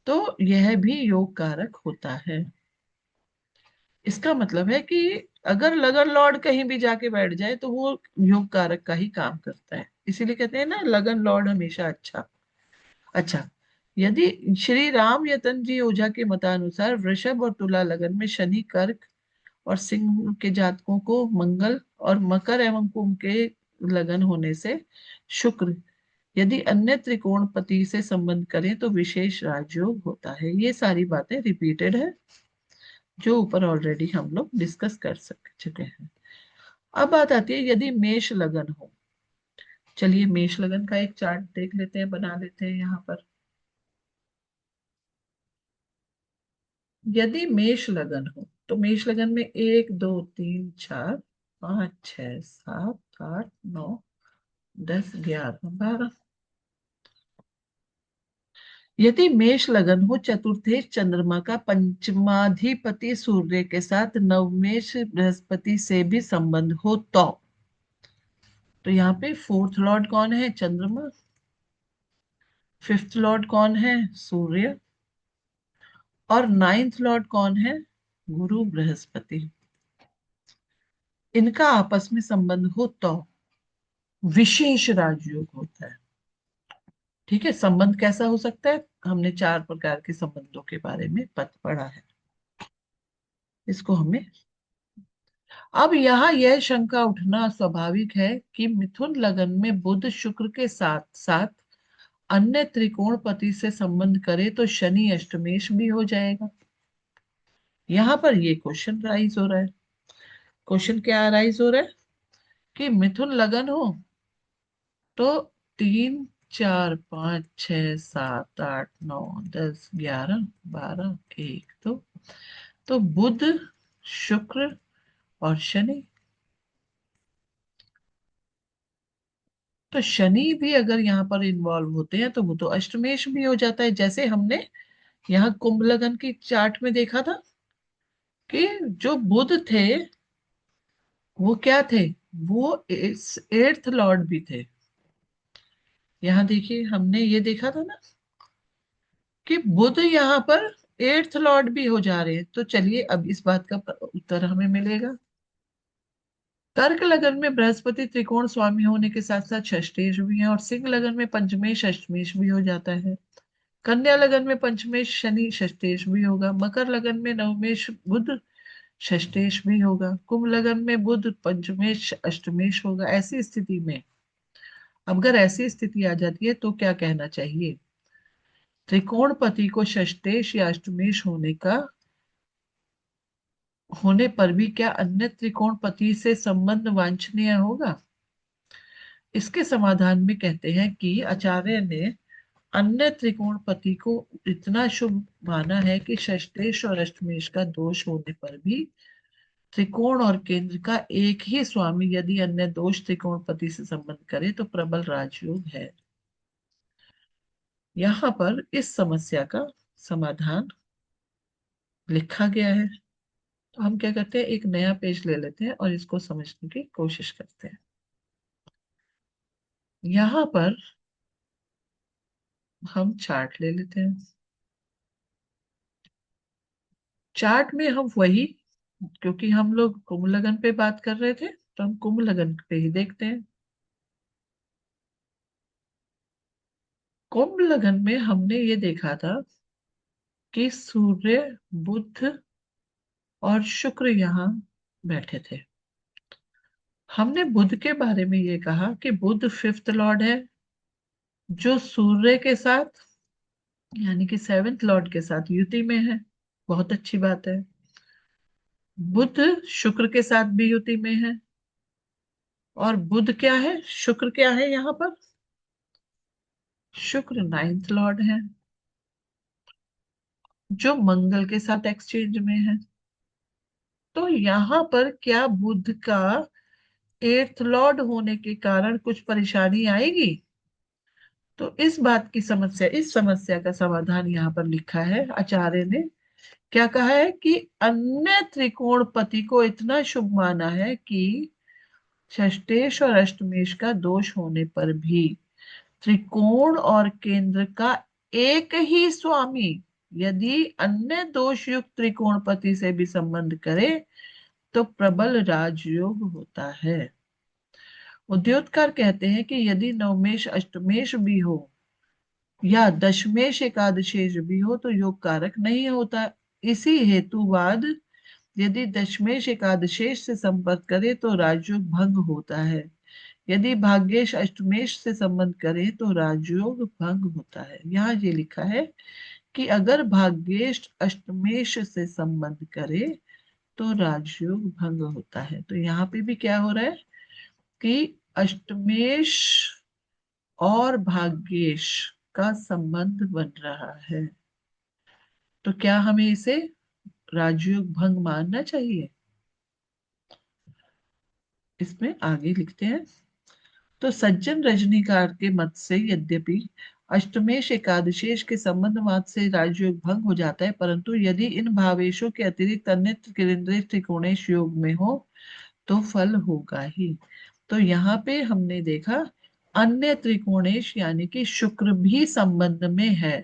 तो यह भी योग कारक होता है। इसका मतलब है कि अगर लगन लॉर्ड कहीं भी जाके बैठ जाए तो वो योग कारक का ही काम करता है। इसीलिए कहते हैं ना, लगन लॉर्ड हमेशा अच्छा। अच्छा, यदि श्री राम यतन जी ओझा के मतानुसार वृषभ और तुला लगन में शनि, कर्क और सिंह के जातकों को मंगल, और मकर एवं कुंभ के लगन होने से शुक्र, यदि अन्य त्रिकोण पति से संबंध करें तो विशेष राजयोग होता है। ये सारी बातें रिपीटेड है जो ऊपर ऑलरेडी हम लोग डिस्कस कर चुके हैं। अब बात आती है यदि मेष लगन हो। चलिए मेष लगन का एक चार्ट देख लेते हैं, बना लेते हैं यहाँ पर। यदि मेष लगन हो तो मेष लगन में 1 2 3 4 5 6 7 8 9 10 11 12। यदि मेष लगन हो, चतुर्थेश चंद्रमा का पंचमाधिपति सूर्य के साथ नवमेश बृहस्पति से भी संबंध हो, तो यहाँ पे 4th लॉर्ड कौन है? चंद्रमा। 5th लॉर्ड कौन है? सूर्य। और 9th लॉर्ड कौन है? गुरु बृहस्पति। इनका आपस में संबंध हो तो विशेष राजयोग होता है। ठीक है। संबंध कैसा हो सकता है? हमने 4 प्रकार के संबंधों के बारे में पढ़ा है, इसको हमें। अब यहाँ यह शंका उठना स्वाभाविक है कि मिथुन लगन में बुध शुक्र के साथ साथ अन्य त्रिकोण पति से संबंध करे तो शनि अष्टमेश भी हो जाएगा। यहाँ पर ये क्वेश्चन राइज हो रहा है। क्वेश्चन क्या राइज हो रहा है कि मिथुन लगन हो तो 3 4 5 6 7 8 9 10 11 12 1 तो बुध, शुक्र और शनि। तो शनि भी अगर यहाँ पर इन्वॉल्व होते हैं तो वो तो अष्टमेश भी हो जाता है, जैसे हमने यहाँ कुंभ लगन की चार्ट में देखा था कि जो बुध थे वो क्या थे, वो एट्थ लॉर्ड भी थे। यहाँ देखिए हमने ये देखा था ना कि बुध यहाँ पर एट्थ लॉर्ड भी हो जा रहे हैं। तो चलिए अब इस बात का उत्तर हमें मिलेगा। कर्क लगन में बृहस्पति त्रिकोण स्वामी होने के साथ साथ षष्ठेश भी है, और सिंह लगन में पंचमेश अष्टमेश भी हो जाता है। कन्या लगन में पंचमेश शनि षष्ठेश भी होगा। मकर लगन में नवमेश बुध षष्ठेश भी होगा। कुंभ लगन में बुध पंचमेश अष्टमेश होगा। ऐसी स्थिति में, अगर ऐसी स्थिति आ जाती है तो क्या कहना चाहिए, त्रिकोणपति को षष्ठेश या अष्टमेश होने पर भी क्या अन्य त्रिकोणपति से संबंध वांछनीय होगा? इसके समाधान में कहते हैं कि आचार्य ने अन्य त्रिकोणपति को इतना शुभ माना है कि षष्ठेश और अष्टमेश का दोष होने पर भी त्रिकोण और केंद्र का एक ही स्वामी यदि अन्य दोष त्रिकोणपति से संबंध करे तो प्रबल राजयोग है। यहाँ पर इस समस्या का समाधान लिखा गया है। तो हम क्या करते हैं, एक नया पेज ले लेते हैं और इसको समझने की कोशिश करते हैं। यहाँ पर हम चार्ट ले लेते हैं। चार्ट में हम वही, क्योंकि हम लोग कुंभ लगन पे बात कर रहे थे तो हम कुंभ लगन पे ही देखते हैं। कुंभ लगन में हमने ये देखा था कि सूर्य, बुध और शुक्र यहाँ बैठे थे। हमने बुध के बारे में ये कहा कि बुध फिफ्थ लॉर्ड है, जो सूर्य के साथ यानी कि सेवेंथ लॉर्ड के साथ युति में है। बहुत अच्छी बात है। बुध शुक्र के साथ भी युति में है, और बुध क्या है, शुक्र क्या है यहाँ पर, शुक्र नाइन्थ लॉर्ड है जो मंगल के साथ एक्सचेंज में है। तो यहाँ पर क्या बुध का एट्थ लॉर्ड होने के कारण कुछ परेशानी आएगी? तो इस समस्या का समाधान यहाँ पर लिखा है। आचार्य ने क्या कहा है कि अन्य त्रिकोणपति को इतना शुभ माना है कि षष्ठेश और अष्टमेश का दोष होने पर भी त्रिकोण और केंद्र का एक ही स्वामी यदि अन्य दोष युक्त त्रिकोणपति से भी संबंध करे तो प्रबल राजयोग होता है। उद्योतकार कहते हैं कि यदि नवमेश अष्टमेश भी हो या दशमेश एकादशेश भी हो तो योग कारक नहीं होता। इसी हेतुवाद यदि दशमेश एकादशेश से संपर्क करे तो राजयोग भंग होता है। यदि भाग्येश अष्टमेश से संबंध करे तो राजयोग भंग होता है। यहाँ ये लिखा है कि अगर भाग्येश अष्टमेश से संबंध करे तो राजयोग भंग होता है। तो यहाँ पे भी क्या हो रहा है कि अष्टमेश और भाग्येश का संबंध बन रहा है। तो क्या हमें इसे राजयोग भंग मानना चाहिए? इसमें आगे लिखते हैं, तो सज्जन रजनीकार के मत से यद्यपि अष्टमेश एकादशेश के संबंध मात्र से राजयोग भंग हो जाता है, परंतु यदि इन भावेशों के अतिरिक्त अन्य केंद्रीय त्रिकोणेश योग में हो तो फल होगा ही। तो यहाँ पे हमने देखा अन्य त्रिकोणेश यानी कि शुक्र भी संबंध में है,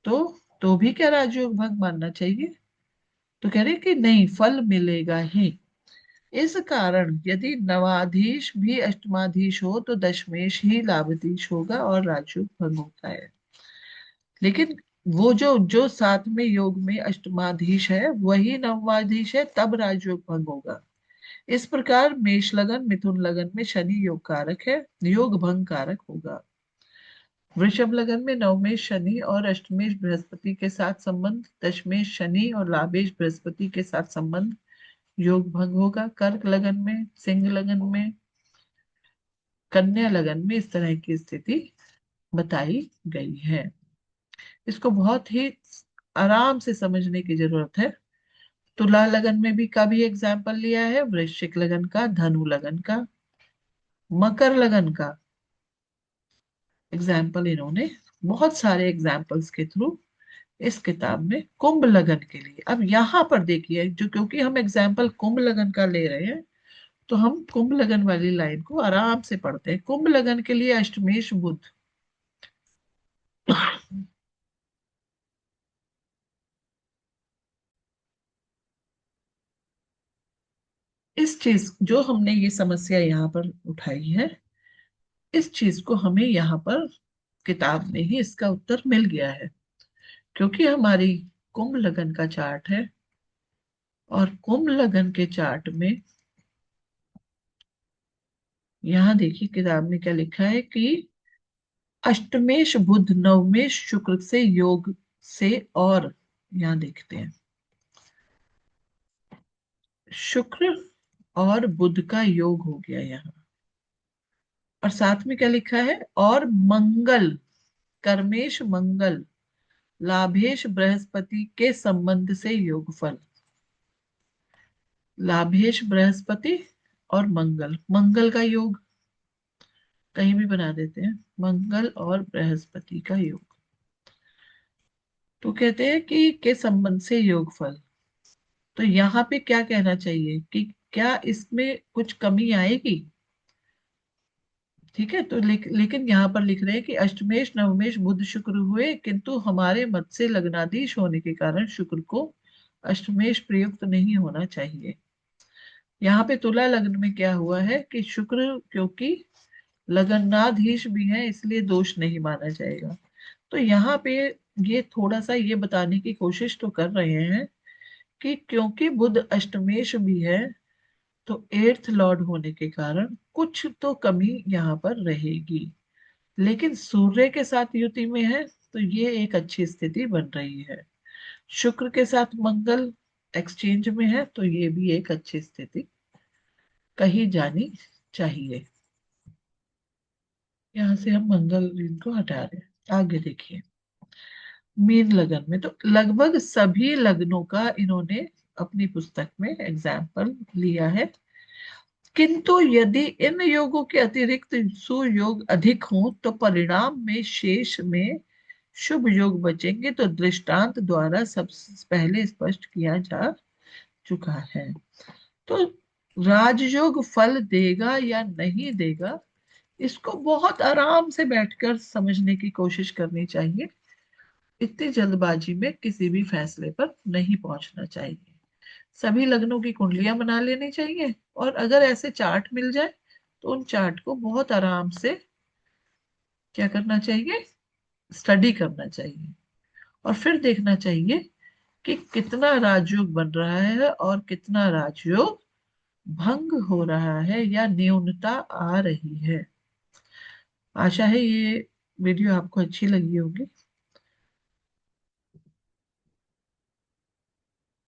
तो भी क्या राजयोग भंग मानना चाहिए? तो कह रहे कि नहीं, फल मिलेगा ही। इस कारण यदि नवाधीश भी अष्टमाधीश हो तो दशमेश ही लाभाधीश होगा और राजयोग भंग होता है। लेकिन वो जो साथ में योग में अष्टमाधीश है वही नवमाधीश है, तब राजयोग भंग होगा। इस प्रकार मेष लगन मिथुन लगन में शनि योग कारक है, योग भंग कारक होगा। वृषभ लगन में नवमेश शनि और अष्टमेश बृहस्पति के साथ संबंध, दशमेश शनि और लाभेश बृहस्पति के साथ संबंध, योग भंग होगा। कर्क लगन में, सिंह लगन में, कन्या लगन में इस तरह की स्थिति बताई गई है। इसको बहुत ही आराम से समझने की जरूरत है। तुला लगन में भी का भी एग्जाम्पल लिया है, वृश्चिक लगन का, धनु लगन का, मकर लगन का एग्जाम्पल इन्होंने बहुत सारे एग्जाम्पल्स के थ्रू इस किताब में कुंभ लगन के लिए। अब यहां पर देखिए, जो क्योंकि हम एग्जाम्पल कुंभ लगन का ले रहे हैं, तो हम कुंभ लगन वाली लाइन को आराम से पढ़ते हैं। कुंभ लगन के लिए अष्टमेश बुध। इस चीज जो हमने ये समस्या यहाँ पर उठाई है, इस चीज को हमें यहाँ पर किताब में ही इसका उत्तर मिल गया है। क्योंकि हमारी कुंभ लगन का चार्ट है, और कुंभ लगन के चार्ट में यहाँ देखिए किताब में क्या लिखा है कि अष्टमेश बुध नवमेश शुक्र से योग से, और यहाँ देखते हैं शुक्र और बुध का योग हो गया यहाँ। और साथ में क्या लिखा है, और मंगल, कर्मेश मंगल लाभेश बृहस्पति के संबंध से योगफल। लाभेश बृहस्पति और मंगल, मंगल का योग कहीं भी बना देते हैं, मंगल और बृहस्पति का योग। तो कहते हैं कि के संबंध से योगफल। तो यहाँ पे क्या कहना चाहिए कि क्या इसमें कुछ कमी आएगी? ठीक है, तो लेकिन यहाँ पर लिख रहे हैं कि अष्टमेश नवमेश बुध शुक्र हुए, किंतु हमारे मत से लग्नाधीश होने के कारण शुक्र को अष्टमेश प्रयुक्त नहीं होना चाहिए। यहाँ पे तुला लग्न में क्या हुआ है कि शुक्र क्योंकि लगन्नाधीश भी है, इसलिए दोष नहीं माना जाएगा। तो यहाँ पे ये थोड़ा सा ये बताने की कोशिश तो कर रहे हैं कि क्योंकि बुध अष्टमेश भी है, तो एट्थ लॉर्ड होने के कारण कुछ तो कमी यहाँ पर रहेगी। लेकिन सूर्य के साथ युति में है, तो ये एक अच्छी स्थिति बन रही है। शुक्र के साथ मंगल एक्सचेंज में है, तो ये भी एक अच्छी स्थिति कही जानी चाहिए। यहाँ से हम मंगल इनको हटा रहे हैं। आगे देखिए, मीन लगन में तो लगभग सभी लग्नों का इन्होंने अपनी पुस्तक में एग्जाम्पल लिया है। किंतु यदि इन योगों के अतिरिक्त सुयोग अधिक हों, तो परिणाम में शेष में शुभ योग बचेंगे, तो दृष्टांत द्वारा सबसे पहले स्पष्ट किया जा चुका है। तो राजयोग फल देगा या नहीं देगा, इसको बहुत आराम से बैठकर समझने की कोशिश करनी चाहिए। इतनी जल्दबाजी में किसी भी फैसले पर नहीं पहुंचना चाहिए। सभी लग्नों की कुंडलियां बना लेनी चाहिए, और अगर ऐसे चार्ट मिल जाए तो उन चार्ट को बहुत आराम से क्या करना चाहिए, स्टडी करना चाहिए। और फिर देखना चाहिए कि कितना राजयोग बन रहा है और कितना राजयोग भंग हो रहा है या न्यूनता आ रही है। आशा है ये वीडियो आपको अच्छी लगी होगी।